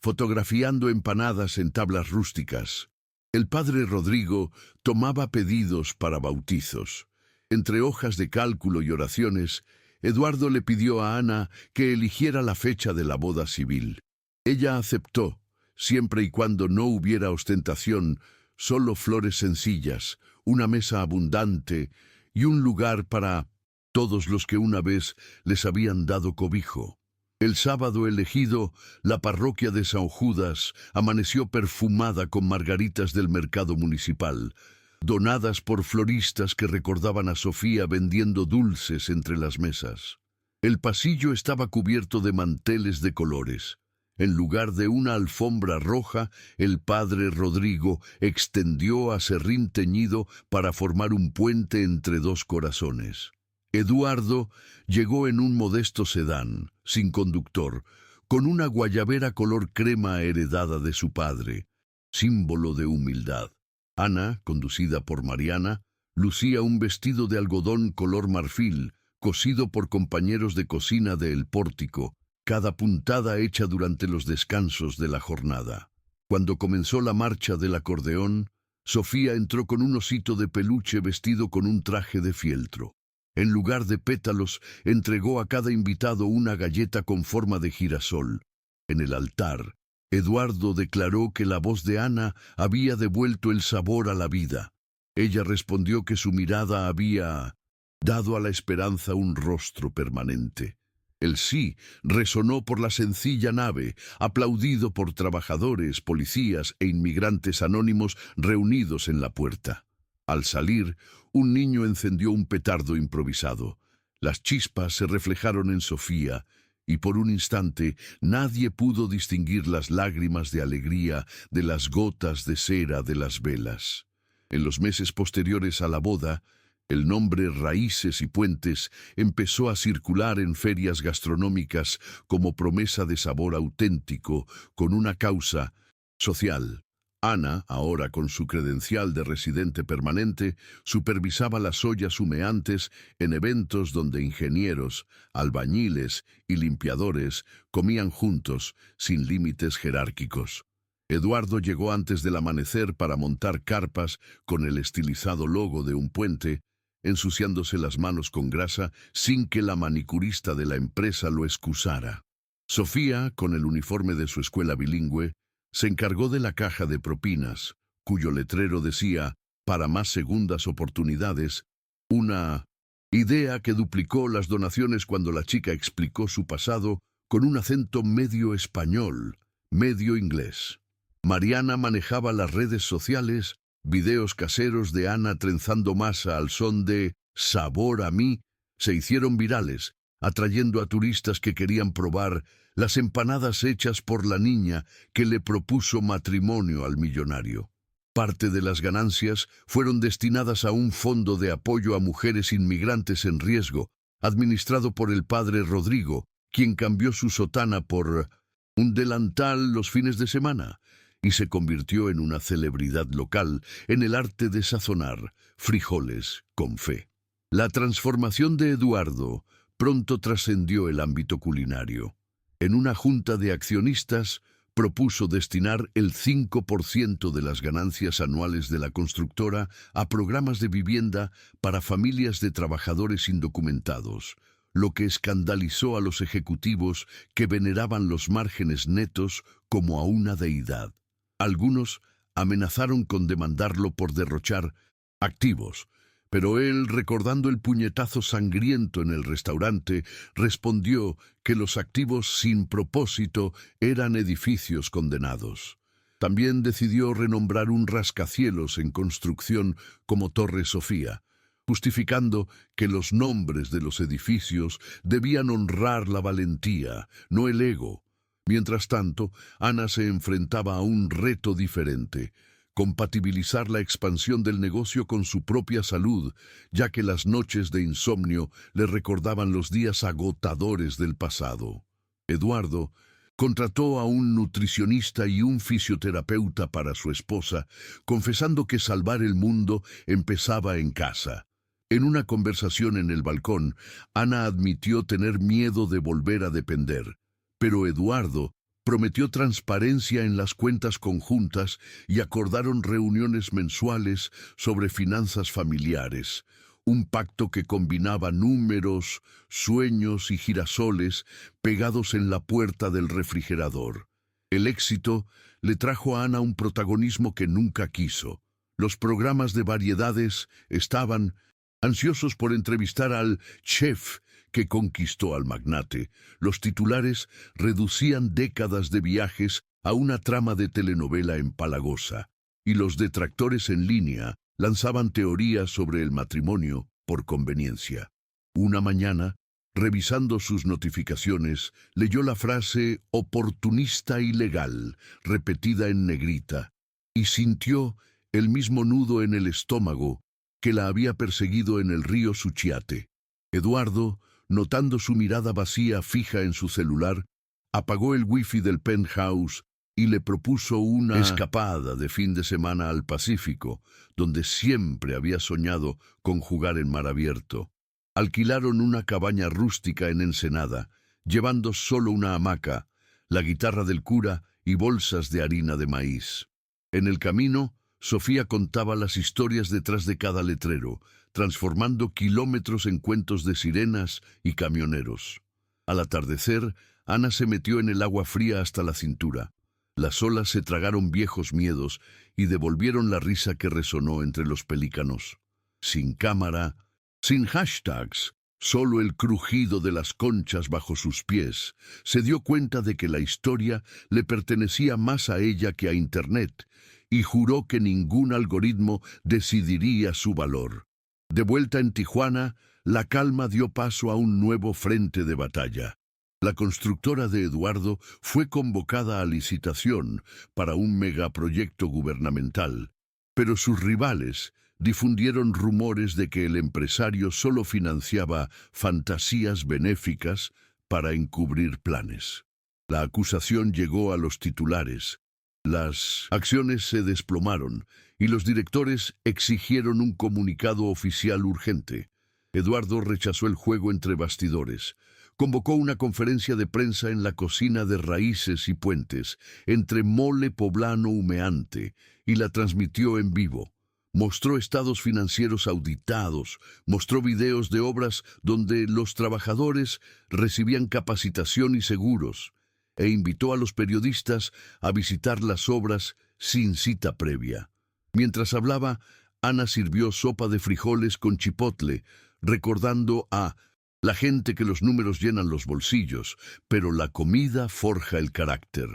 fotografiando empanadas en tablas rústicas. El padre Rodrigo tomaba pedidos para bautizos. Entre hojas de cálculo y oraciones, Eduardo le pidió a Ana que eligiera la fecha de la boda civil. Ella aceptó, siempre y cuando no hubiera ostentación, solo flores sencillas, una mesa abundante y un lugar para todos los que una vez les habían dado cobijo. El sábado elegido, la parroquia de San Judas amaneció perfumada con margaritas del mercado municipal, donadas por floristas que recordaban a Sofía vendiendo dulces entre las mesas. El pasillo estaba cubierto de manteles de colores. En lugar de una alfombra roja, el padre Rodrigo extendió aserrín teñido para formar un puente entre dos corazones. Eduardo llegó en un modesto sedán, sin conductor, con una guayabera color crema heredada de su padre, símbolo de humildad. Ana, conducida por Mariana, lucía un vestido de algodón color marfil, cosido por compañeros de cocina de El Pórtico, cada puntada hecha durante los descansos de la jornada. Cuando comenzó la marcha del acordeón, Sofía entró con un osito de peluche vestido con un traje de fieltro. En lugar de pétalos, entregó a cada invitado una galleta con forma de girasol. En el altar, Eduardo declaró que la voz de Ana había devuelto el sabor a la vida. Ella respondió que su mirada había dado a la esperanza un rostro permanente. El sí resonó por la sencilla nave, aplaudido por trabajadores, policías e inmigrantes anónimos reunidos en la puerta. Al salir, un niño encendió un petardo improvisado. Las chispas se reflejaron en Sofía, y por un instante nadie pudo distinguir las lágrimas de alegría de las gotas de cera de las velas. En los meses posteriores a la boda, el nombre Raíces y Puentes empezó a circular en ferias gastronómicas como promesa de sabor auténtico, con una causa social. Ana, ahora con su credencial de residente permanente, supervisaba las ollas humeantes en eventos donde ingenieros, albañiles y limpiadores comían juntos, sin límites jerárquicos. Eduardo llegó antes del amanecer para montar carpas con el estilizado logo de un puente, ensuciándose las manos con grasa sin que la manicurista de la empresa lo excusara. Sofía, con el uniforme de su escuela bilingüe, se encargó de la caja de propinas, cuyo letrero decía, para más segundas oportunidades, una idea que duplicó las donaciones cuando la chica explicó su pasado con un acento medio español, medio inglés. Mariana manejaba las redes sociales, videos caseros de Ana trenzando masa al son de «Sabor a mí» se hicieron virales, atrayendo a turistas que querían probar las empanadas hechas por la niña que le propuso matrimonio al millonario. Parte de las ganancias fueron destinadas a un fondo de apoyo a mujeres inmigrantes en riesgo, administrado por el padre Rodrigo, quien cambió su sotana por un delantal los fines de semana y se convirtió en una celebridad local en el arte de sazonar frijoles con fe. La transformación de Eduardo pronto trascendió el ámbito culinario. En una junta de accionistas, propuso destinar el 5% de las ganancias anuales de la constructora a programas de vivienda para familias de trabajadores indocumentados, lo que escandalizó a los ejecutivos que veneraban los márgenes netos como a una deidad. Algunos amenazaron con demandarlo por derrochar activos, Pero él, recordando el puñetazo sangriento en el restaurante, respondió que los activos sin propósito eran edificios condenados. También decidió renombrar un rascacielos en construcción como Torre Sofía, justificando que los nombres de los edificios debían honrar la valentía, no el ego. Mientras tanto, Ana se enfrentaba a un reto diferente: compatibilizar la expansión del negocio con su propia salud, ya que las noches de insomnio le recordaban los días agotadores del pasado. Eduardo contrató a un nutricionista y un fisioterapeuta para su esposa, confesando que salvar el mundo empezaba en casa. En una conversación en el balcón, Ana admitió tener miedo de volver a depender, pero Eduardo prometió transparencia en las cuentas conjuntas y acordaron reuniones mensuales sobre finanzas familiares, un pacto que combinaba números, sueños y girasoles pegados en la puerta del refrigerador. El éxito le trajo a Ana un protagonismo que nunca quiso. Los programas de variedades estaban ansiosos por entrevistar al chef que conquistó al magnate. Los titulares reducían décadas de viajes a una trama de telenovela empalagosa, y los detractores en línea lanzaban teorías sobre el matrimonio por conveniencia. Una mañana, revisando sus notificaciones, leyó la frase «oportunista ilegal», repetida en negrita, y sintió el mismo nudo en el estómago que la había perseguido en el río Suchiate. Eduardo, notando su mirada vacía fija en su celular, apagó el wifi del penthouse y le propuso una escapada de fin de semana al Pacífico, donde siempre había soñado con jugar en mar abierto. Alquilaron una cabaña rústica en Ensenada, llevando solo una hamaca, la guitarra del cura y bolsas de harina de maíz. En el camino, Sofía contaba las historias detrás de cada letrero, transformando kilómetros en cuentos de sirenas y camioneros. Al atardecer, Ana se metió en el agua fría hasta la cintura. Las olas se tragaron viejos miedos y devolvieron la risa que resonó entre los pelícanos. Sin cámara, sin hashtags, solo el crujido de las conchas bajo sus pies, se dio cuenta de que la historia le pertenecía más a ella que a Internet, y juró que ningún algoritmo decidiría su valor. De vuelta en Tijuana, la calma dio paso a un nuevo frente de batalla. La constructora de Eduardo fue convocada a licitación para un megaproyecto gubernamental, pero sus rivales difundieron rumores de que el empresario solo financiaba fantasías benéficas para encubrir planes. La acusación llegó a los titulares. Las acciones se desplomaron y los directores exigieron un comunicado oficial urgente. Eduardo rechazó el juego entre bastidores. Convocó una conferencia de prensa en la cocina de Raíces y Puentes, entre mole poblano humeante, y la transmitió en vivo. Mostró estados financieros auditados, mostró videos de obras donde los trabajadores recibían capacitación y seguros, e invitó a los periodistas a visitar las obras sin cita previa. Mientras hablaba, Ana sirvió sopa de frijoles con chipotle, recordando a la gente que los números llenan los bolsillos, pero la comida forja el carácter.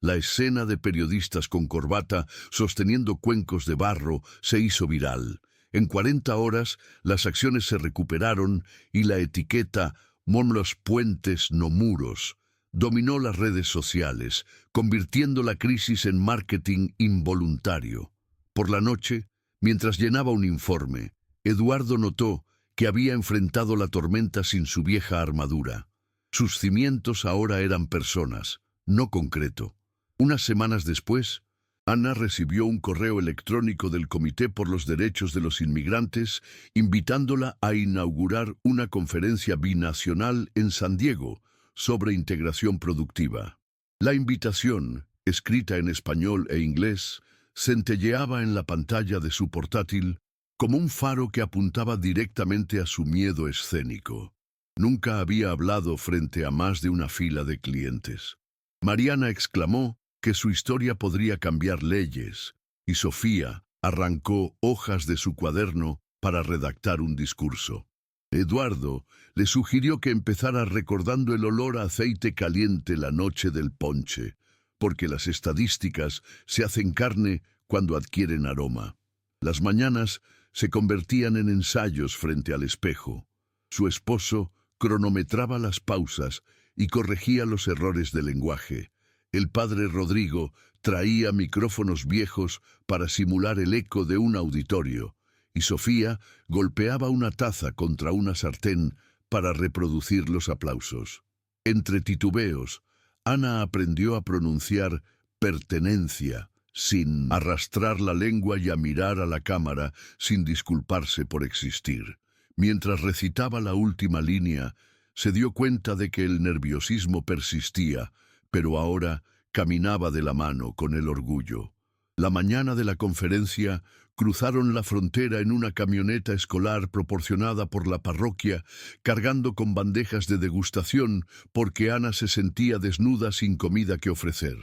La escena de periodistas con corbata sosteniendo cuencos de barro se hizo viral. En 40 horas, las acciones se recuperaron y la etiqueta «Mon los puentes, no muros» dominó las redes sociales, convirtiendo la crisis en marketing involuntario. Por la noche, mientras llenaba un informe, Eduardo notó que había enfrentado la tormenta sin su vieja armadura. Sus cimientos ahora eran personas, no concreto. Unas semanas después, Ana recibió un correo electrónico del Comité por los Derechos de los Inmigrantes invitándola a inaugurar una conferencia binacional en San Diego sobre integración productiva. La invitación, escrita en español e inglés, centelleaba en la pantalla de su portátil como un faro que apuntaba directamente a su miedo escénico. Nunca había hablado frente a más de una fila de clientes. Mariana exclamó que su historia podría cambiar leyes, y Sofía arrancó hojas de su cuaderno para redactar un discurso. Eduardo le sugirió que empezara recordando el olor a aceite caliente la noche del ponche, porque las estadísticas se hacen carne cuando adquieren aroma. Las mañanas se convertían en ensayos frente al espejo. Su esposo cronometraba las pausas y corregía los errores de lenguaje. El padre Rodrigo traía micrófonos viejos para simular el eco de un auditorio, y Sofía golpeaba una taza contra una sartén para reproducir los aplausos. Entre titubeos, Ana aprendió a pronunciar pertenencia, sin arrastrar la lengua y a mirar a la cámara sin disculparse por existir. Mientras recitaba la última línea, se dio cuenta de que el nerviosismo persistía, pero ahora caminaba de la mano con el orgullo. La mañana de la conferencia cruzaron la frontera en una camioneta escolar proporcionada por la parroquia, cargando con bandejas de degustación porque Ana se sentía desnuda sin comida que ofrecer.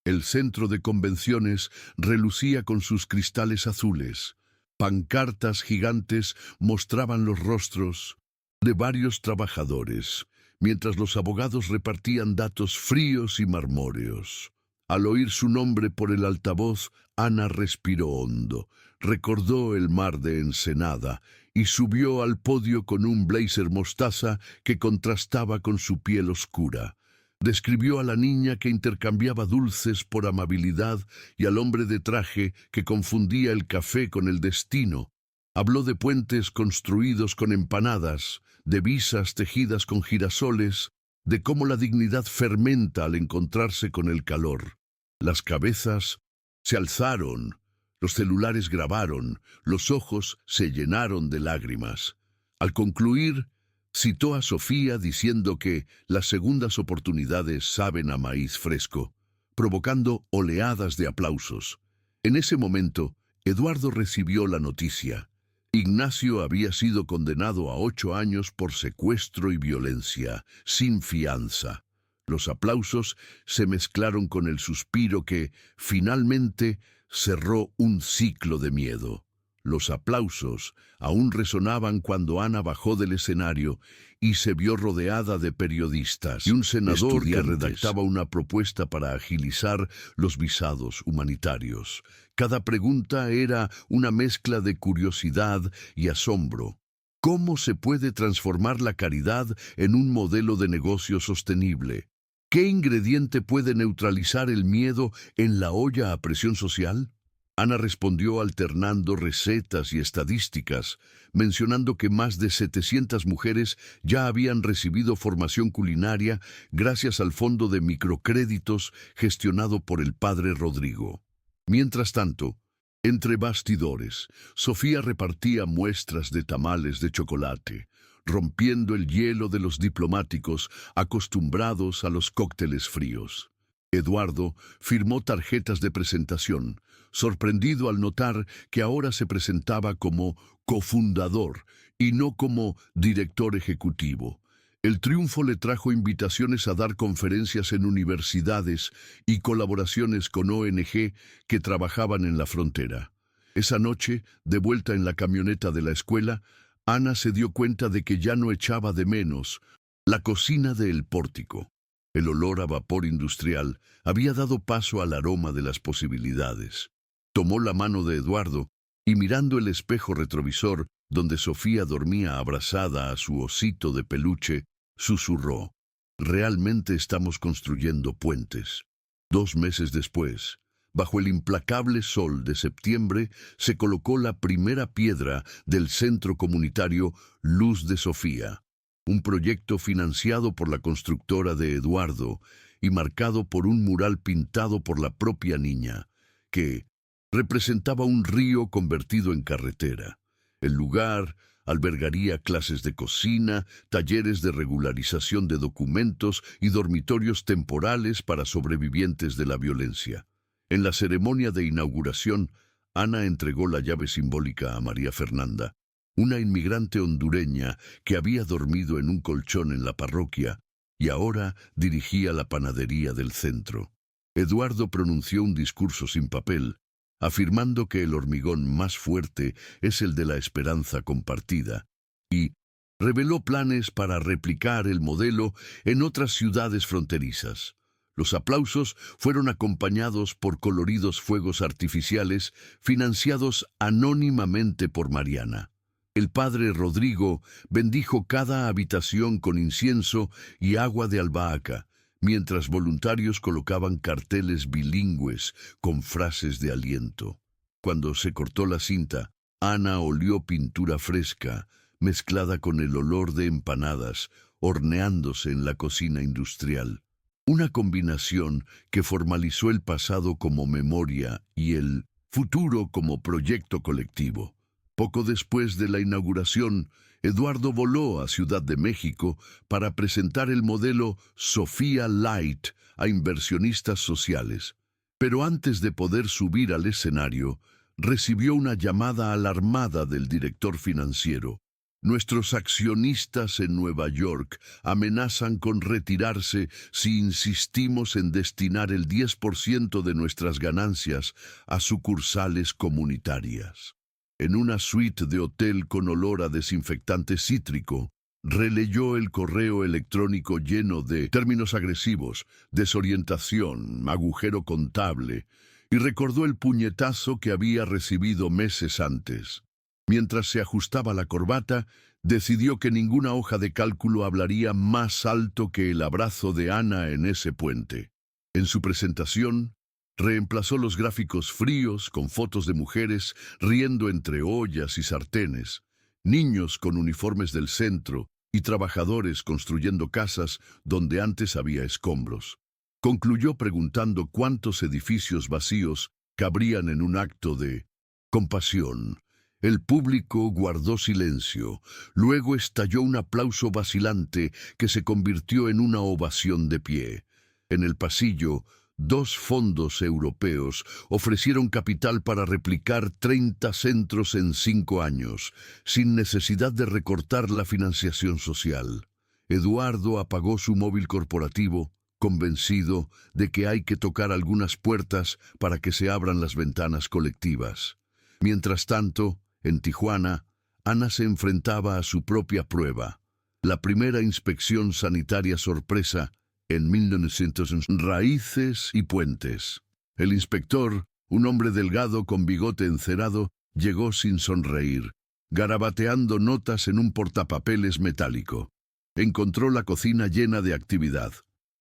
El centro de convenciones relucía con sus cristales azules. Pancartas gigantes mostraban los rostros de varios trabajadores, mientras los abogados repartían datos fríos y marmóreos. Al oír su nombre por el altavoz, Ana respiró hondo, recordó el mar de Ensenada y subió al podio con un blazer mostaza que contrastaba con su piel oscura. Describió a la niña que intercambiaba dulces por amabilidad y al hombre de traje que confundía el café con el destino. Habló de puentes construidos con empanadas, de visas tejidas con girasoles, de cómo la dignidad fermenta al encontrarse con el calor. Las cabezas se alzaron, los celulares grabaron, los ojos se llenaron de lágrimas. Al concluir, citó a Sofía diciendo que las segundas oportunidades saben a maíz fresco, provocando oleadas de aplausos. En ese momento, Eduardo recibió la noticia. Ignacio había sido condenado a 8 años por secuestro y violencia, sin fianza. Los aplausos se mezclaron con el suspiro que, finalmente, cerró un ciclo de miedo. Los aplausos aún resonaban cuando Ana bajó del escenario y se vio rodeada de periodistas y un senador que redactaba una propuesta para agilizar los visados humanitarios. Cada pregunta era una mezcla de curiosidad y asombro. ¿Cómo se puede transformar la caridad en un modelo de negocio sostenible? ¿Qué ingrediente puede neutralizar el miedo en la olla a presión social? Ana respondió alternando recetas y estadísticas, mencionando que más de 700 mujeres ya habían recibido formación culinaria gracias al fondo de microcréditos gestionado por el padre Rodrigo. Mientras tanto, entre bastidores, Sofía repartía muestras de tamales de chocolate, rompiendo el hielo de los diplomáticos acostumbrados a los cócteles fríos. Eduardo firmó tarjetas de presentación, sorprendido al notar que ahora se presentaba como cofundador y no como director ejecutivo. El triunfo le trajo invitaciones a dar conferencias en universidades y colaboraciones con ONG que trabajaban en la frontera. Esa noche, de vuelta en la camioneta de la escuela, Ana se dio cuenta de que ya no echaba de menos la cocina de El Pórtico. El olor a vapor industrial había dado paso al aroma de las posibilidades. Tomó la mano de Eduardo y mirando el espejo retrovisor donde Sofía dormía abrazada a su osito de peluche, susurró: «Realmente estamos construyendo puentes». 2 meses después, bajo el implacable sol de septiembre, se colocó la primera piedra del centro comunitario Luz de Sofía. Un proyecto financiado por la constructora de Eduardo y marcado por un mural pintado por la propia niña, que representaba un río convertido en carretera. El lugar albergaría clases de cocina, talleres de regularización de documentos y dormitorios temporales para sobrevivientes de la violencia. En la ceremonia de inauguración, Ana entregó la llave simbólica a María Fernanda, una inmigrante hondureña que había dormido en un colchón en la parroquia y ahora dirigía la panadería del centro. Eduardo pronunció un discurso sin papel, afirmando que el hormigón más fuerte es el de la esperanza compartida, y reveló planes para replicar el modelo en otras ciudades fronterizas. Los aplausos fueron acompañados por coloridos fuegos artificiales financiados anónimamente por Mariana. El padre Rodrigo bendijo cada habitación con incienso y agua de albahaca, mientras voluntarios colocaban carteles bilingües con frases de aliento. Cuando se cortó la cinta, Ana olió pintura fresca, mezclada con el olor de empanadas, horneándose en la cocina industrial. Una combinación que formalizó el pasado como memoria y el futuro como proyecto colectivo. Poco después de la inauguración, Eduardo voló a Ciudad de México para presentar el modelo Sofía Light a inversionistas sociales. Pero antes de poder subir al escenario, recibió una llamada alarmada del director financiero. Nuestros accionistas en Nueva York amenazan con retirarse si insistimos en destinar el 10% de nuestras ganancias a sucursales comunitarias. En una suite de hotel con olor a desinfectante cítrico, releyó el correo electrónico lleno de términos agresivos, desorientación, agujero contable, y recordó el puñetazo que había recibido meses antes. Mientras se ajustaba la corbata, decidió que ninguna hoja de cálculo hablaría más alto que el abrazo de Ana en ese puente. En su presentación, reemplazó los gráficos fríos con fotos de mujeres riendo entre ollas y sartenes, niños con uniformes del centro y trabajadores construyendo casas donde antes había escombros. Concluyó preguntando cuántos edificios vacíos cabrían en un acto de compasión. El público guardó silencio, luego estalló un aplauso vacilante que se convirtió en una ovación de pie. En el pasillo, 2 fondos europeos ofrecieron capital para replicar 30 centros en 5 años, sin necesidad de recortar la financiación social. Eduardo apagó su móvil corporativo, convencido de que hay que tocar algunas puertas para que se abran las ventanas colectivas. Mientras tanto, en Tijuana, Ana se enfrentaba a su propia prueba. La primera inspección sanitaria sorpresa en 1900 raíces y puentes. El inspector, un hombre delgado con bigote encerado, llegó sin sonreír, garabateando notas en un portapapeles metálico. Encontró la cocina llena de actividad.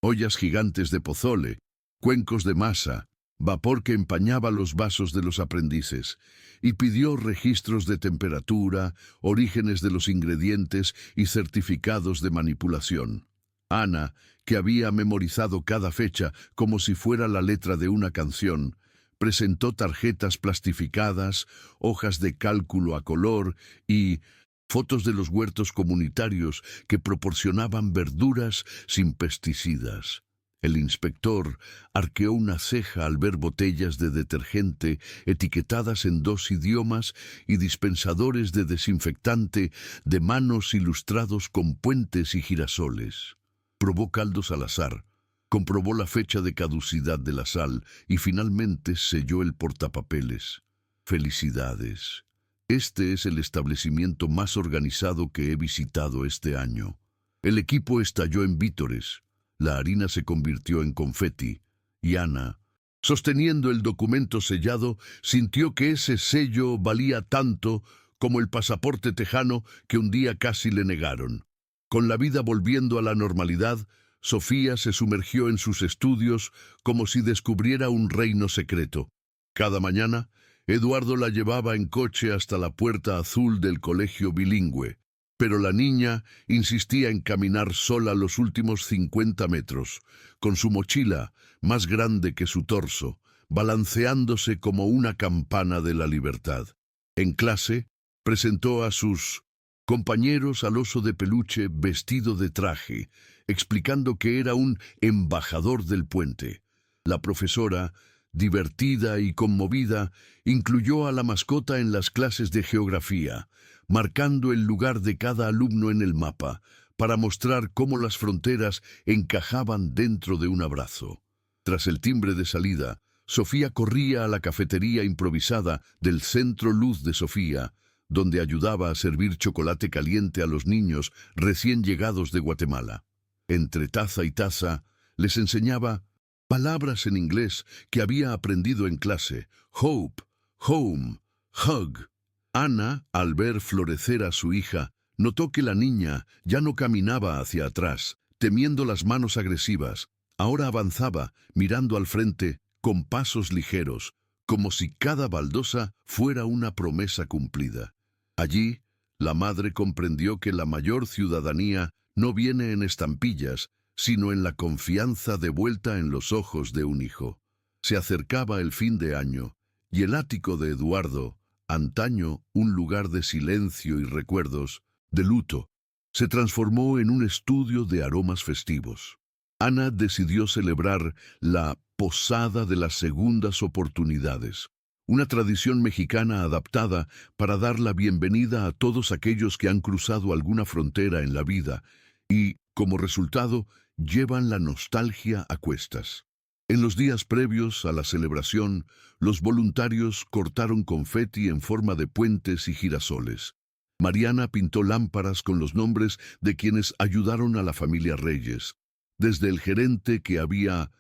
Ollas gigantes de pozole, cuencos de masa, vapor que empañaba los vasos de los aprendices, y pidió registros de temperatura, orígenes de los ingredientes y certificados de manipulación. Ana, que había memorizado cada fecha como si fuera la letra de una canción, presentó tarjetas plastificadas, hojas de cálculo a color y fotos de los huertos comunitarios que proporcionaban verduras sin pesticidas. El inspector arqueó una ceja al ver botellas de detergente etiquetadas en 2 idiomas y dispensadores de desinfectante de manos ilustrados con puentes y girasoles. Probó caldos al azar, comprobó la fecha de caducidad de la sal y finalmente selló el portapapeles. Felicidades. Este es el establecimiento más organizado que he visitado este año. El equipo estalló en vítores. La harina se convirtió en confeti, y Ana, sosteniendo el documento sellado, sintió que ese sello valía tanto como el pasaporte tejano que un día casi le negaron. Con la vida volviendo a la normalidad, Sofía se sumergió en sus estudios como si descubriera un reino secreto. Cada mañana, Eduardo la llevaba en coche hasta la puerta azul del colegio bilingüe. Pero la niña insistía en caminar sola los últimos 50 metros, con su mochila, más grande que su torso, balanceándose como una campana de la libertad. En clase, presentó a sus compañeros al oso de peluche vestido de traje, explicando que era un embajador del puente. La profesora, divertida y conmovida, incluyó a la mascota en las clases de geografía, marcando el lugar de cada alumno en el mapa, para mostrar cómo las fronteras encajaban dentro de un abrazo. Tras el timbre de salida, Sofía corría a la cafetería improvisada del Centro Luz de Sofía, donde ayudaba a servir chocolate caliente a los niños recién llegados de Guatemala. Entre taza y taza, les enseñaba palabras en inglés que había aprendido en clase: hope, home, hug. Ana, al ver florecer a su hija, notó que la niña ya no caminaba hacia atrás, temiendo las manos agresivas. Ahora avanzaba, mirando al frente, con pasos ligeros, como si cada baldosa fuera una promesa cumplida. Allí, la madre comprendió que la mayor ciudadanía no viene en estampillas, sino en la confianza devuelta en los ojos de un hijo. Se acercaba el fin de año, y el ático de Eduardo, antaño un lugar de silencio y recuerdos, de luto, se transformó en un estudio de aromas festivos. Ana decidió celebrar la Posada de las Segundas Oportunidades, una tradición mexicana adaptada para dar la bienvenida a todos aquellos que han cruzado alguna frontera en la vida y, como resultado, llevan la nostalgia a cuestas. En los días previos a la celebración, los voluntarios cortaron confeti en forma de puentes y girasoles. Mariana pintó lámparas con los nombres de quienes ayudaron a la familia Reyes, desde el gerente que había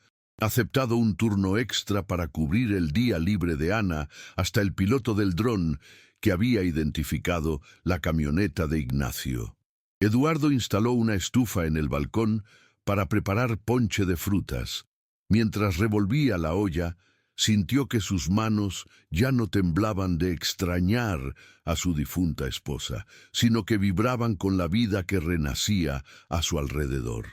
aceptado un turno extra para cubrir el día libre de Ana, hasta el piloto del dron que había identificado la camioneta de Ignacio. Eduardo instaló una estufa en el balcón para preparar ponche de frutas. Mientras revolvía la olla, sintió que sus manos ya no temblaban de extrañar a su difunta esposa, sino que vibraban con la vida que renacía a su alrededor.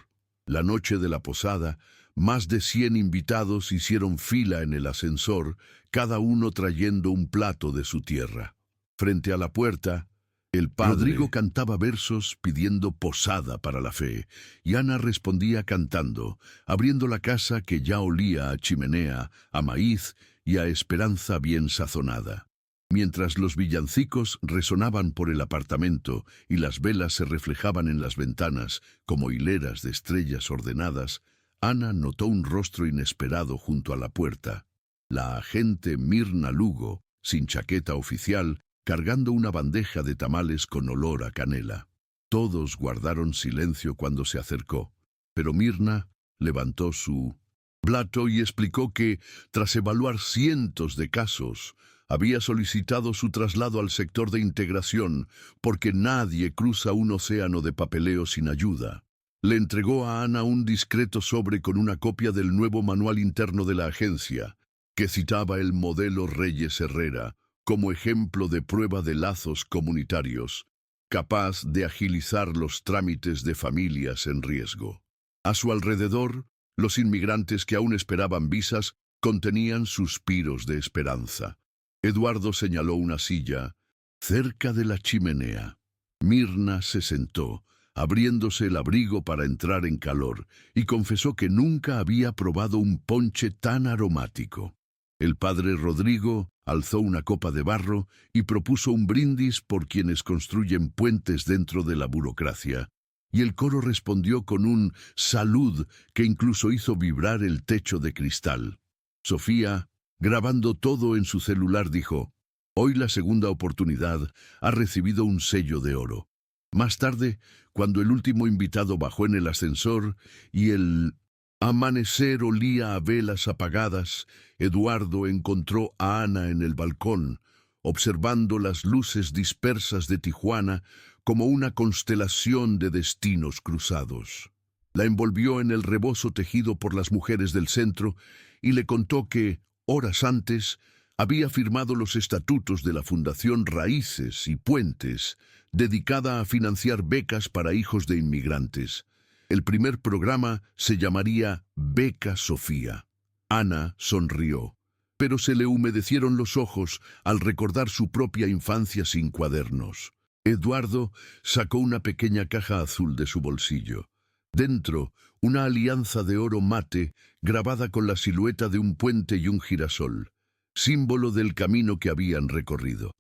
La noche de la posada, más de 100 invitados hicieron fila en el ascensor, cada uno trayendo un plato de su tierra. Frente a la puerta, el padre Rodrigo cantaba versos pidiendo posada para la fe, y Ana respondía cantando, abriendo la casa que ya olía a chimenea, a maíz y a esperanza bien sazonada. Mientras los villancicos resonaban por el apartamento y las velas se reflejaban en las ventanas como hileras de estrellas ordenadas, Ana notó un rostro inesperado junto a la puerta. La agente Mirna Lugo, sin chaqueta oficial, cargando una bandeja de tamales con olor a canela. Todos guardaron silencio cuando se acercó, pero Mirna levantó su plato y explicó que, tras evaluar cientos de casos, había solicitado su traslado al sector de integración porque nadie cruza un océano de papeleo sin ayuda. Le entregó a Ana un discreto sobre con una copia del nuevo manual interno de la agencia, que citaba el modelo Reyes Herrera como ejemplo de prueba de lazos comunitarios, capaz de agilizar los trámites de familias en riesgo. A su alrededor, los inmigrantes que aún esperaban visas contenían suspiros de esperanza. Eduardo señaló una silla cerca de la chimenea. Mirna se sentó, abriéndose el abrigo para entrar en calor, y confesó que nunca había probado un ponche tan aromático. El padre Rodrigo alzó una copa de barro y propuso un brindis por quienes construyen puentes dentro de la burocracia, y el coro respondió con un salud que incluso hizo vibrar el techo de cristal. Sofía, grabando todo en su celular, dijo: «Hoy la segunda oportunidad ha recibido un sello de oro». Más tarde, cuando el último invitado bajó en el ascensor y el amanecer olía a velas apagadas, Eduardo encontró a Ana en el balcón, observando las luces dispersas de Tijuana como una constelación de destinos cruzados. La envolvió en el rebozo tejido por las mujeres del centro y le contó que, horas antes, había firmado los estatutos de la Fundación Raíces y Puentes, dedicada a financiar becas para hijos de inmigrantes. El primer programa se llamaría Beca Sofía. Ana sonrió, pero se le humedecieron los ojos al recordar su propia infancia sin cuadernos. Eduardo sacó una pequeña caja azul de su bolsillo. Dentro, una alianza de oro mate grabada con la silueta de un puente y un girasol, símbolo del camino que habían recorrido.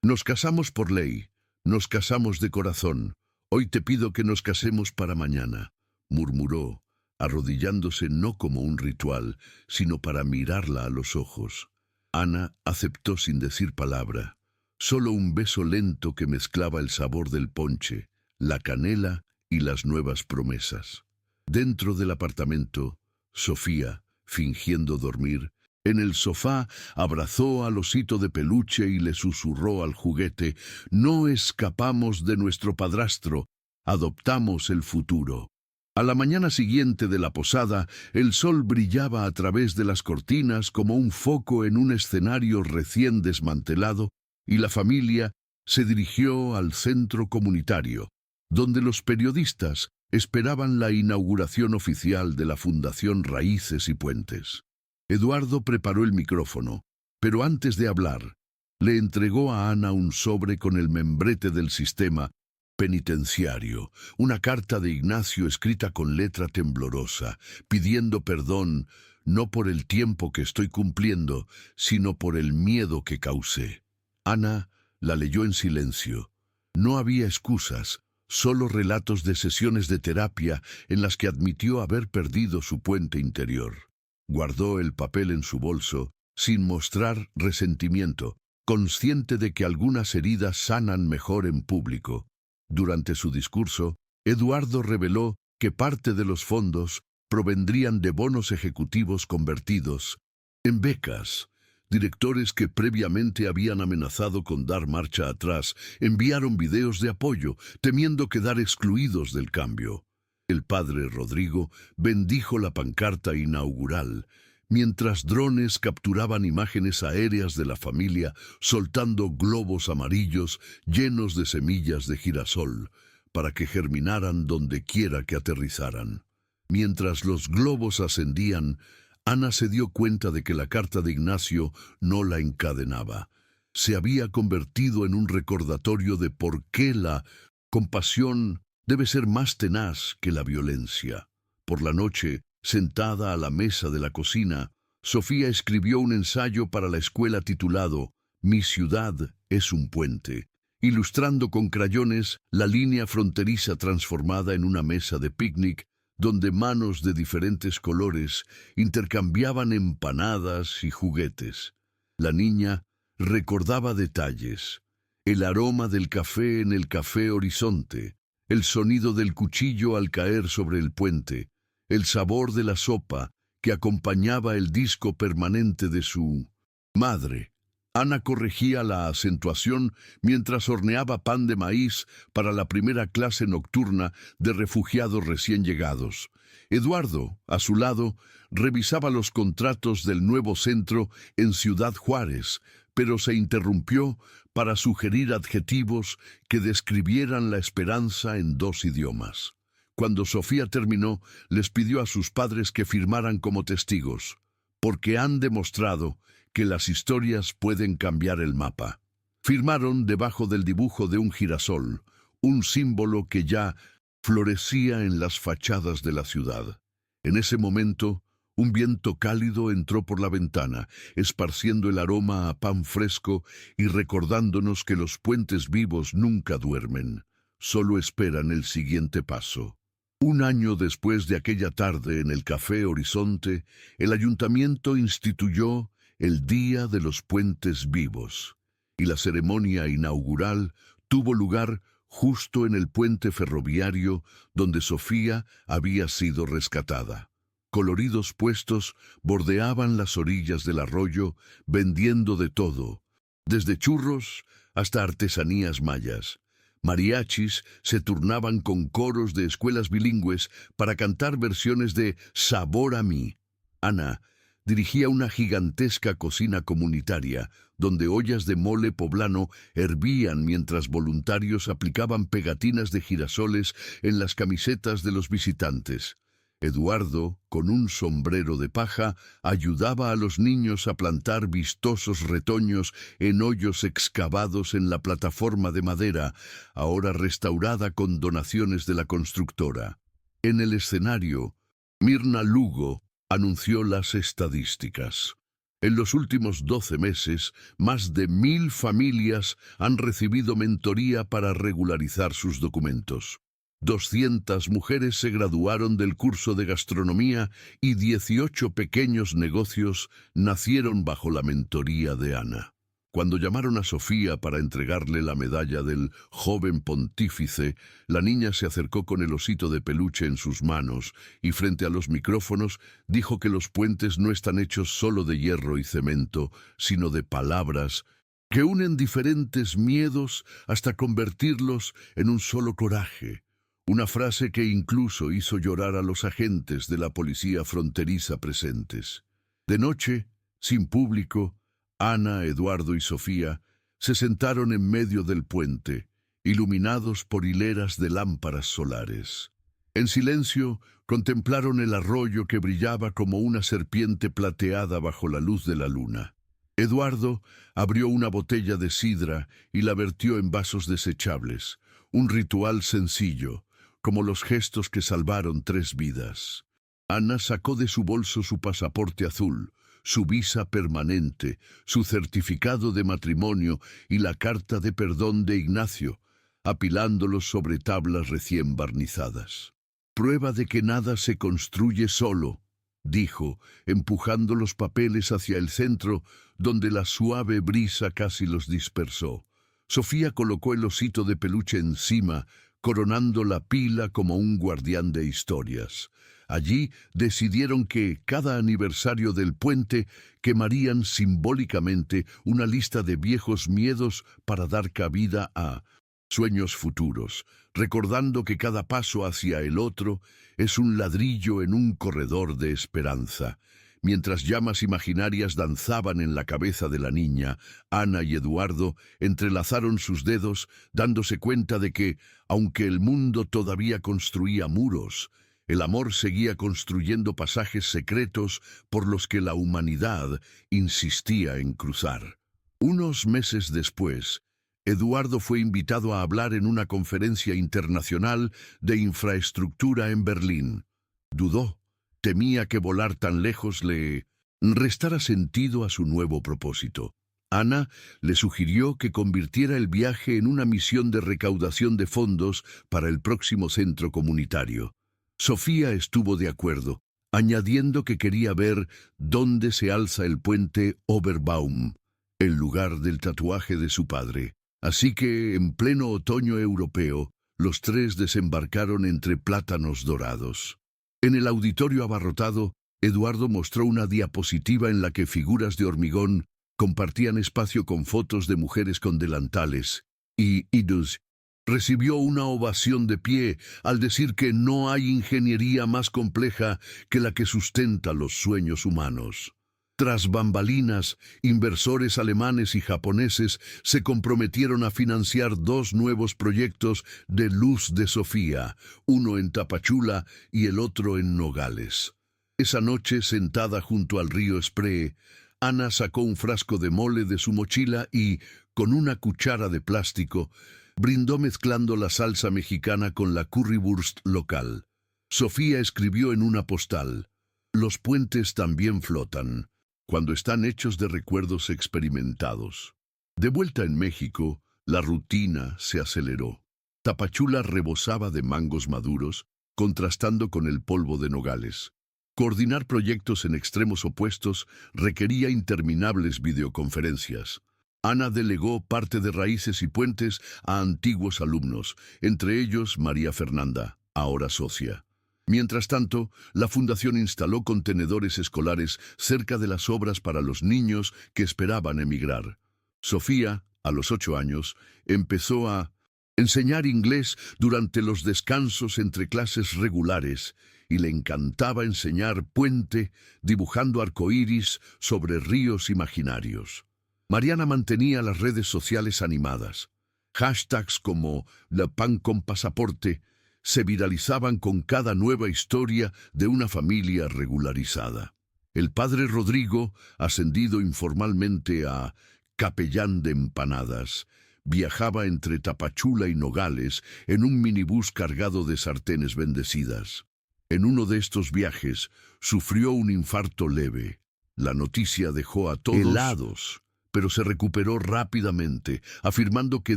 «Nos casamos por ley, nos casamos de corazón. Hoy te pido que nos casemos para mañana», murmuró, arrodillándose no como un ritual, sino para mirarla a los ojos. Ana aceptó sin decir palabra, solo un beso lento que mezclaba el sabor del ponche, la canela y las nuevas promesas. Dentro del apartamento, Sofía, fingiendo dormir, en el sofá abrazó al osito de peluche y le susurró al juguete: «No escapamos de nuestro padrastro, adoptamos el futuro». A la mañana siguiente de la posada, el sol brillaba a través de las cortinas como un foco en un escenario recién desmantelado, y la familia se dirigió al centro comunitario, donde los periodistas esperaban la inauguración oficial de la Fundación Raíces y Puentes. Eduardo preparó el micrófono, pero antes de hablar, le entregó a Ana un sobre con el membrete del sistema penitenciario, una carta de Ignacio escrita con letra temblorosa, pidiendo perdón no por el tiempo que estoy cumpliendo, sino por el miedo que causé. Ana la leyó en silencio. No había excusas, solo relatos de sesiones de terapia en las que admitió haber perdido su puente interior. Guardó el papel en su bolso, sin mostrar resentimiento, consciente de que algunas heridas sanan mejor en público. Durante su discurso, Eduardo reveló que parte de los fondos provendrían de bonos ejecutivos convertidos en becas. Directores que previamente habían amenazado con dar marcha atrás enviaron videos de apoyo, temiendo quedar excluidos del cambio. El padre Rodrigo bendijo la pancarta inaugural, mientras drones capturaban imágenes aéreas de la familia soltando globos amarillos llenos de semillas de girasol, para que germinaran donde quiera que aterrizaran. Mientras los globos ascendían, Ana se dio cuenta de que la carta de Ignacio no la encadenaba. Se había convertido en un recordatorio de por qué la compasión debe ser más tenaz que la violencia. Por la noche, sentada a la mesa de la cocina, Sofía escribió un ensayo para la escuela titulado «Mi ciudad es un puente», ilustrando con crayones la línea fronteriza transformada en una mesa de picnic donde manos de diferentes colores intercambiaban empanadas y juguetes. La niña recordaba detalles: el aroma del café en el Café Horizonte, el sonido del cuchillo al caer sobre el puente, el sabor de la sopa que acompañaba el disco permanente de su madre. Ana corregía la acentuación mientras horneaba pan de maíz para la primera clase nocturna de refugiados recién llegados. Eduardo, a su lado, revisaba los contratos del nuevo centro en Ciudad Juárez, pero se interrumpió para sugerir adjetivos que describieran la esperanza en 2 idiomas. Cuando Sofía terminó, les pidió a sus padres que firmaran como testigos, porque han demostrado que las historias pueden cambiar el mapa. Firmaron debajo del dibujo de un girasol, un símbolo que ya florecía en las fachadas de la ciudad. En ese momento, un viento cálido entró por la ventana, esparciendo el aroma a pan fresco y recordándonos que los puentes vivos nunca duermen, solo esperan el siguiente paso. Un año después de aquella tarde en el Café Horizonte, el ayuntamiento instituyó el Día de los Puentes Vivos, y la ceremonia inaugural tuvo lugar justo en el puente ferroviario donde Sofía había sido rescatada. Coloridos puestos bordeaban las orillas del arroyo, vendiendo de todo, desde churros hasta artesanías mayas. Mariachis se turnaban con coros de escuelas bilingües para cantar versiones de «Sabor a mí». Ana dirigía una gigantesca cocina comunitaria, donde ollas de mole poblano hervían mientras voluntarios aplicaban pegatinas de girasoles en las camisetas de los visitantes. Eduardo, con un sombrero de paja, ayudaba a los niños a plantar vistosos retoños en hoyos excavados en la plataforma de madera, ahora restaurada con donaciones de la constructora. En el escenario, Mirna Lugo anunció las estadísticas. En los últimos 12 meses, más de 1000 familias han recibido mentoría para regularizar sus documentos. 200 mujeres se graduaron del curso de gastronomía y 18 pequeños negocios nacieron bajo la mentoría de Ana. Cuando llamaron a Sofía para entregarle la medalla del joven pontífice, la niña se acercó con el osito de peluche en sus manos y frente a los micrófonos dijo que los puentes no están hechos solo de hierro y cemento, sino de palabras que unen diferentes miedos hasta convertirlos en un solo coraje. Una frase que incluso hizo llorar a los agentes de la policía fronteriza presentes. De noche, sin público, Ana, Eduardo y Sofía se sentaron en medio del puente, iluminados por hileras de lámparas solares. En silencio, contemplaron el arroyo que brillaba como una serpiente plateada bajo la luz de la luna. Eduardo abrió una botella de sidra y la vertió en vasos desechables, un ritual sencillo, como los gestos que salvaron 3 vidas. Ana sacó de su bolso su pasaporte azul, su visa permanente, su certificado de matrimonio y la carta de perdón de Ignacio, apilándolos sobre tablas recién barnizadas. Prueba de que nada se construye solo, dijo, empujando los papeles hacia el centro, donde la suave brisa casi los dispersó. Sofía colocó el osito de peluche encima, coronando la pila como un guardián de historias. Allí decidieron que cada aniversario del puente quemarían simbólicamente una lista de viejos miedos para dar cabida a sueños futuros, recordando que cada paso hacia el otro es un ladrillo en un corredor de esperanza. Mientras llamas imaginarias danzaban en la cabeza de la niña, Ana y Eduardo entrelazaron sus dedos, dándose cuenta de que, aunque el mundo todavía construía muros, el amor seguía construyendo pasajes secretos por los que la humanidad insistía en cruzar. Unos meses después, Eduardo fue invitado a hablar en una conferencia internacional de infraestructura en Berlín. Dudó. Temía que volar tan lejos le restara sentido a su nuevo propósito. Ana le sugirió que convirtiera el viaje en una misión de recaudación de fondos para el próximo centro comunitario. Sofía estuvo de acuerdo, añadiendo que quería ver dónde se alza el puente Oberbaum, el lugar del tatuaje de su padre. Así que, en pleno otoño europeo, los 3 desembarcaron entre plátanos dorados. En el auditorio abarrotado, Eduardo mostró una diapositiva en la que figuras de hormigón compartían espacio con fotos de mujeres con delantales, y Idus recibió una ovación de pie al decir que no hay ingeniería más compleja que la que sustenta los sueños humanos. Tras bambalinas, inversores alemanes y japoneses se comprometieron a financiar 2 nuevos proyectos de Luz de Sofía, uno en Tapachula y el otro en Nogales. Esa noche, sentada junto al río Spree, Ana sacó un frasco de mole de su mochila y, con una cuchara de plástico, brindó mezclando la salsa mexicana con la currywurst local. Sofía escribió en una postal: «Los puentes también flotan, cuando están hechos de recuerdos experimentados». De vuelta en México, la rutina se aceleró. Tapachula rebosaba de mangos maduros, contrastando con el polvo de Nogales. Coordinar proyectos en extremos opuestos requería interminables videoconferencias. Ana delegó parte de raíces y puentes a antiguos alumnos, entre ellos María Fernanda, ahora socia. Mientras tanto, la fundación instaló contenedores escolares cerca de las obras para los niños que esperaban emigrar. Sofía, a los 8 años, empezó a enseñar inglés durante los descansos entre clases regulares y le encantaba enseñar puente dibujando arcoíris sobre ríos imaginarios. Mariana mantenía las redes sociales animadas. Hashtags como «La Pan con pasaporte» se viralizaban con cada nueva historia de una familia regularizada. El padre Rodrigo, ascendido informalmente a capellán de empanadas, viajaba entre Tapachula y Nogales en un minibús cargado de sartenes bendecidas. En uno de estos viajes sufrió un infarto leve. La noticia dejó a todos helados, pero se recuperó rápidamente, afirmando que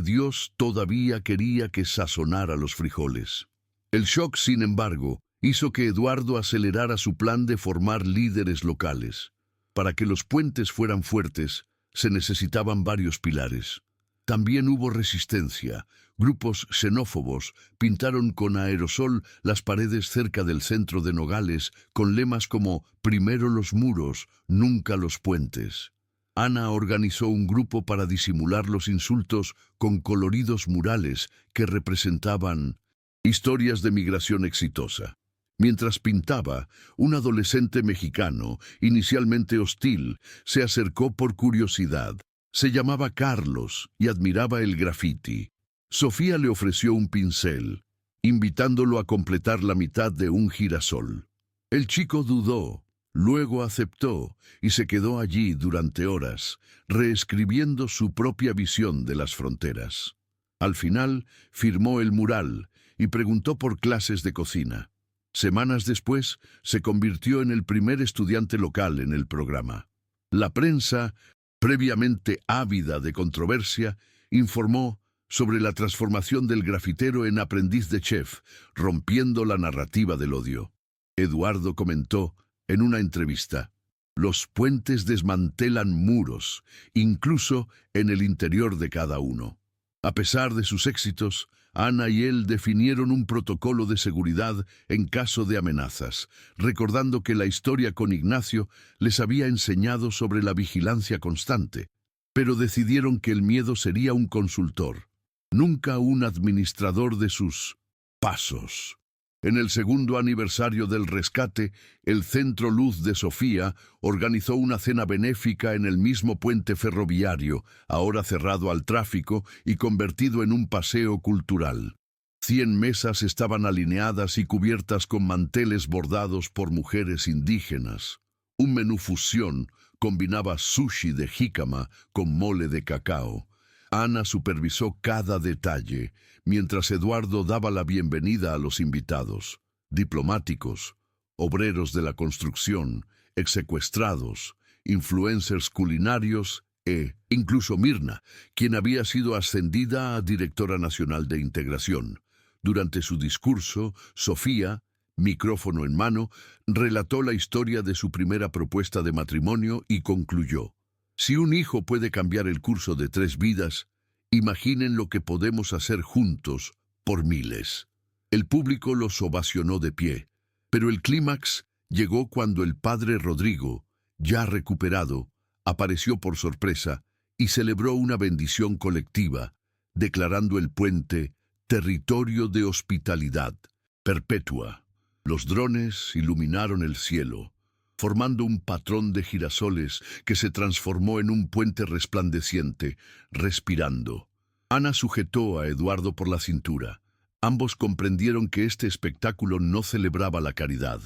Dios todavía quería que sazonara los frijoles. El shock, sin embargo, hizo que Eduardo acelerara su plan de formar líderes locales. Para que los puentes fueran fuertes, se necesitaban varios pilares. También hubo resistencia. Grupos xenófobos pintaron con aerosol las paredes cerca del centro de Nogales con lemas como «Primero los muros, nunca los puentes». Ana organizó un grupo para disimular los insultos con coloridos murales que representaban historias de migración exitosa. Mientras pintaba, un adolescente mexicano, inicialmente hostil, se acercó por curiosidad. Se llamaba Carlos y admiraba el graffiti. Sofía le ofreció un pincel, invitándolo a completar la mitad de un girasol. El chico dudó, luego aceptó y se quedó allí durante horas, reescribiendo su propia visión de las fronteras. Al final, firmó el mural y preguntó por clases de cocina. Semanas después, se convirtió en el primer estudiante local en el programa. La prensa, previamente ávida de controversia, informó sobre la transformación del grafitero en aprendiz de chef, rompiendo la narrativa del odio. Eduardo comentó en una entrevista: «Los puentes desmantelan muros, incluso en el interior de cada uno». A pesar de sus éxitos, Ana y él definieron un protocolo de seguridad en caso de amenazas, recordando que la historia con Ignacio les había enseñado sobre la vigilancia constante, pero decidieron que el miedo sería un consultor, nunca un administrador de sus pasos. En el segundo aniversario del rescate, el Centro Luz de Sofía organizó una cena benéfica en el mismo puente ferroviario, ahora cerrado al tráfico y convertido en un paseo cultural. 100 mesas estaban alineadas y cubiertas con manteles bordados por mujeres indígenas. Un menú fusión combinaba sushi de jícama con mole de cacao. Ana supervisó cada detalle, mientras Eduardo daba la bienvenida a los invitados, diplomáticos, obreros de la construcción, exsecuestrados, influencers culinarios e incluso Mirna, quien había sido ascendida a directora nacional de integración. Durante su discurso, Sofía, micrófono en mano, relató la historia de su primera propuesta de matrimonio y concluyó: «Si un hijo puede cambiar el curso de 3 vidas, imaginen lo que podemos hacer juntos por miles». El público los ovacionó de pie, pero el clímax llegó cuando el padre Rodrigo, ya recuperado, apareció por sorpresa y celebró una bendición colectiva, declarando el puente territorio de hospitalidad perpetua. Los drones iluminaron el cielo, formando un patrón de girasoles que se transformó en un puente resplandeciente, respirando. Ana sujetó a Eduardo por la cintura. Ambos comprendieron que este espectáculo no celebraba la caridad,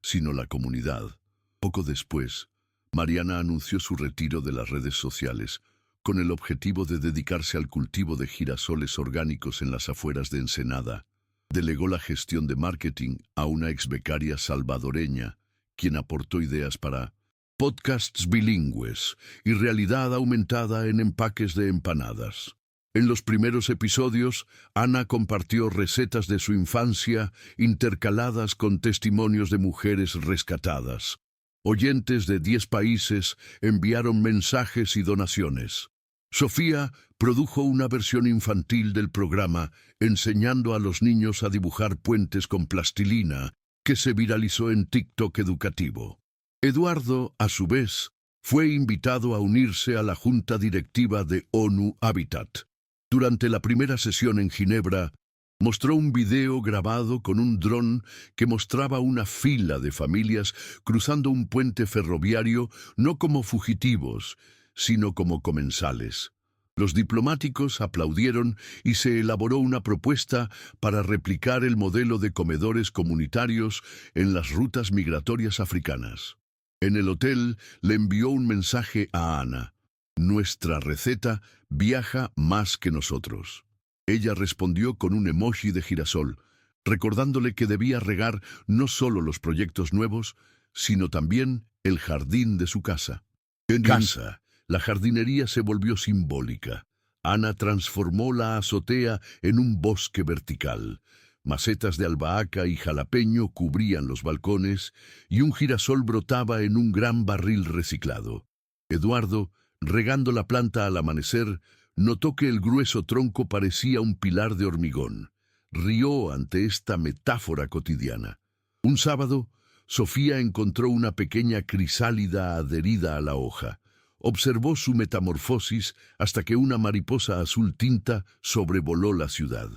sino la comunidad. Poco después, Mariana anunció su retiro de las redes sociales, con el objetivo de dedicarse al cultivo de girasoles orgánicos en las afueras de Ensenada. Delegó la gestión de marketing a una exbecaria salvadoreña, quien aportó ideas para podcasts bilingües y realidad aumentada en empaques de empanadas. En los primeros episodios, Ana compartió recetas de su infancia intercaladas con testimonios de mujeres rescatadas. Oyentes de 10 países enviaron mensajes y donaciones. Sofía produjo una versión infantil del programa, enseñando a los niños a dibujar puentes con plastilina, que se viralizó en TikTok educativo. Eduardo, a su vez, fue invitado a unirse a la junta directiva de ONU Habitat. Durante la primera sesión en Ginebra, mostró un video grabado con un dron que mostraba una fila de familias cruzando un puente ferroviario no como fugitivos, sino como comensales. Los diplomáticos aplaudieron y se elaboró una propuesta para replicar el modelo de comedores comunitarios en las rutas migratorias africanas. En el hotel le envió un mensaje a Ana: «Nuestra receta viaja más que nosotros». Ella respondió con un emoji de girasol, recordándole que debía regar no solo los proyectos nuevos, sino también el jardín de su casa. En casa, la jardinería se volvió simbólica. Ana transformó la azotea en un bosque vertical. Macetas de albahaca y jalapeño cubrían los balcones y un girasol brotaba en un gran barril reciclado. Eduardo, regando la planta al amanecer, notó que el grueso tronco parecía un pilar de hormigón. Rió ante esta metáfora cotidiana. Un sábado, Sofía encontró una pequeña crisálida adherida a la hoja. Observó su metamorfosis hasta que una mariposa azul tinta sobrevoló la ciudad.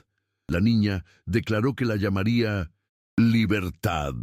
La niña declaró que la llamaría Libertad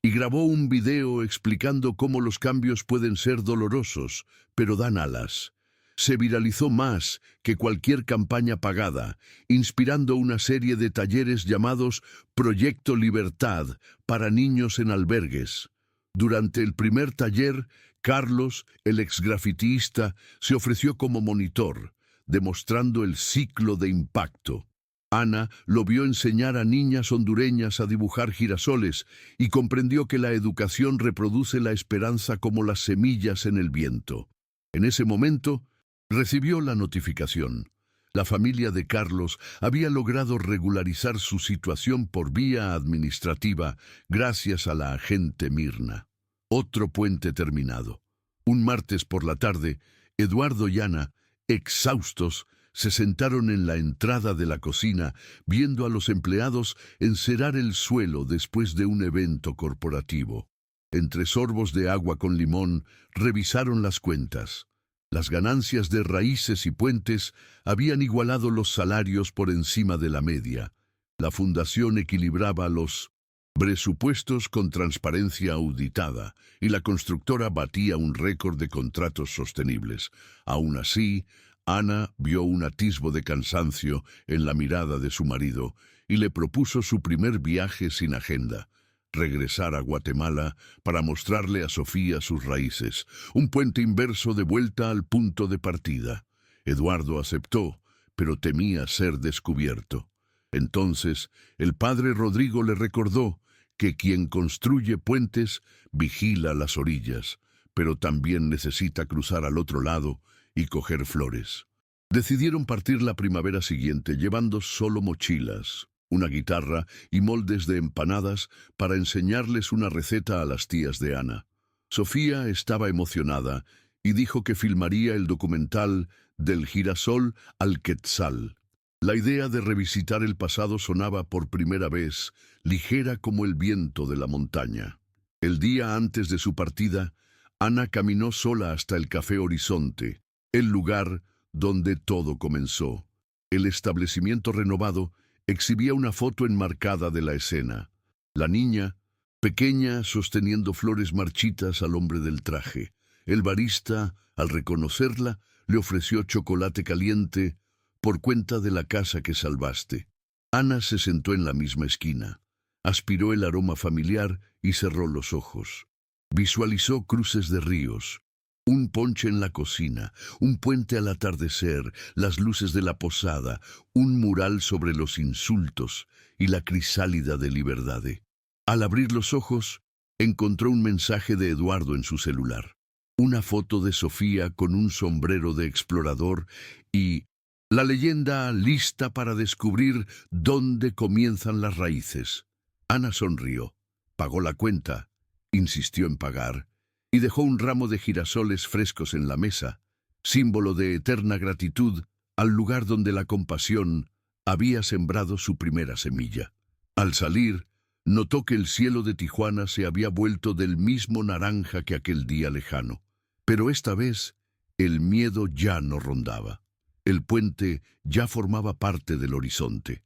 y grabó un video explicando cómo los cambios pueden ser dolorosos, pero dan alas. Se viralizó más que cualquier campaña pagada, inspirando una serie de talleres llamados Proyecto Libertad para niños en albergues. Durante el primer taller, Carlos, el exgrafitista, se ofreció como monitor, demostrando el ciclo de impacto. Ana lo vio enseñar a niñas hondureñas a dibujar girasoles y comprendió que la educación reproduce la esperanza como las semillas en el viento. En ese momento, recibió la notificación. La familia de Carlos había logrado regularizar su situación por vía administrativa gracias a la agente Mirna. Otro puente terminado. Un martes por la tarde, Eduardo y Ana, exhaustos, se sentaron en la entrada de la cocina, viendo a los empleados encerar el suelo después de un evento corporativo. Entre sorbos de agua con limón, revisaron las cuentas. Las ganancias de raíces y puentes habían igualado los salarios por encima de la media. La fundación equilibraba los presupuestos con transparencia auditada y la constructora batía un récord de contratos sostenibles. Aún así, Ana vio un atisbo de cansancio en la mirada de su marido y le propuso su primer viaje sin agenda. Regresar a Guatemala para mostrarle a Sofía sus raíces, un puente inverso de vuelta al punto de partida. Eduardo aceptó, pero temía ser descubierto. Entonces, el padre Rodrigo le recordó que quien construye puentes vigila las orillas, pero también necesita cruzar al otro lado y coger flores. Decidieron partir la primavera siguiente llevando solo mochilas, una guitarra y moldes de empanadas para enseñarles una receta a las tías de Ana. Sofía estaba emocionada y dijo que filmaría el documental Del girasol al quetzal. La idea de revisitar el pasado sonaba por primera vez, ligera como el viento de la montaña. El día antes de su partida, Ana caminó sola hasta el Café Horizonte, el lugar donde todo comenzó. El establecimiento renovado exhibía una foto enmarcada de la escena. La niña, pequeña, sosteniendo flores marchitas al hombre del traje. El barista, al reconocerla, le ofreció chocolate caliente por cuenta de la casa que salvaste. Ana se sentó en la misma esquina, aspiró el aroma familiar y cerró los ojos. Visualizó cruces de ríos, un ponche en la cocina, un puente al atardecer, las luces de la posada, un mural sobre los insultos y la crisálida de Liberdade. Al abrir los ojos, encontró un mensaje de Eduardo en su celular. Una foto de Sofía con un sombrero de explorador y la leyenda lista para descubrir dónde comienzan las raíces. Ana sonrió, pagó la cuenta, insistió en pagar y dejó un ramo de girasoles frescos en la mesa, símbolo de eterna gratitud al lugar donde la compasión había sembrado su primera semilla. Al salir, notó que el cielo de Tijuana se había vuelto del mismo naranja que aquel día lejano, pero esta vez el miedo ya no rondaba. El puente ya formaba parte del horizonte.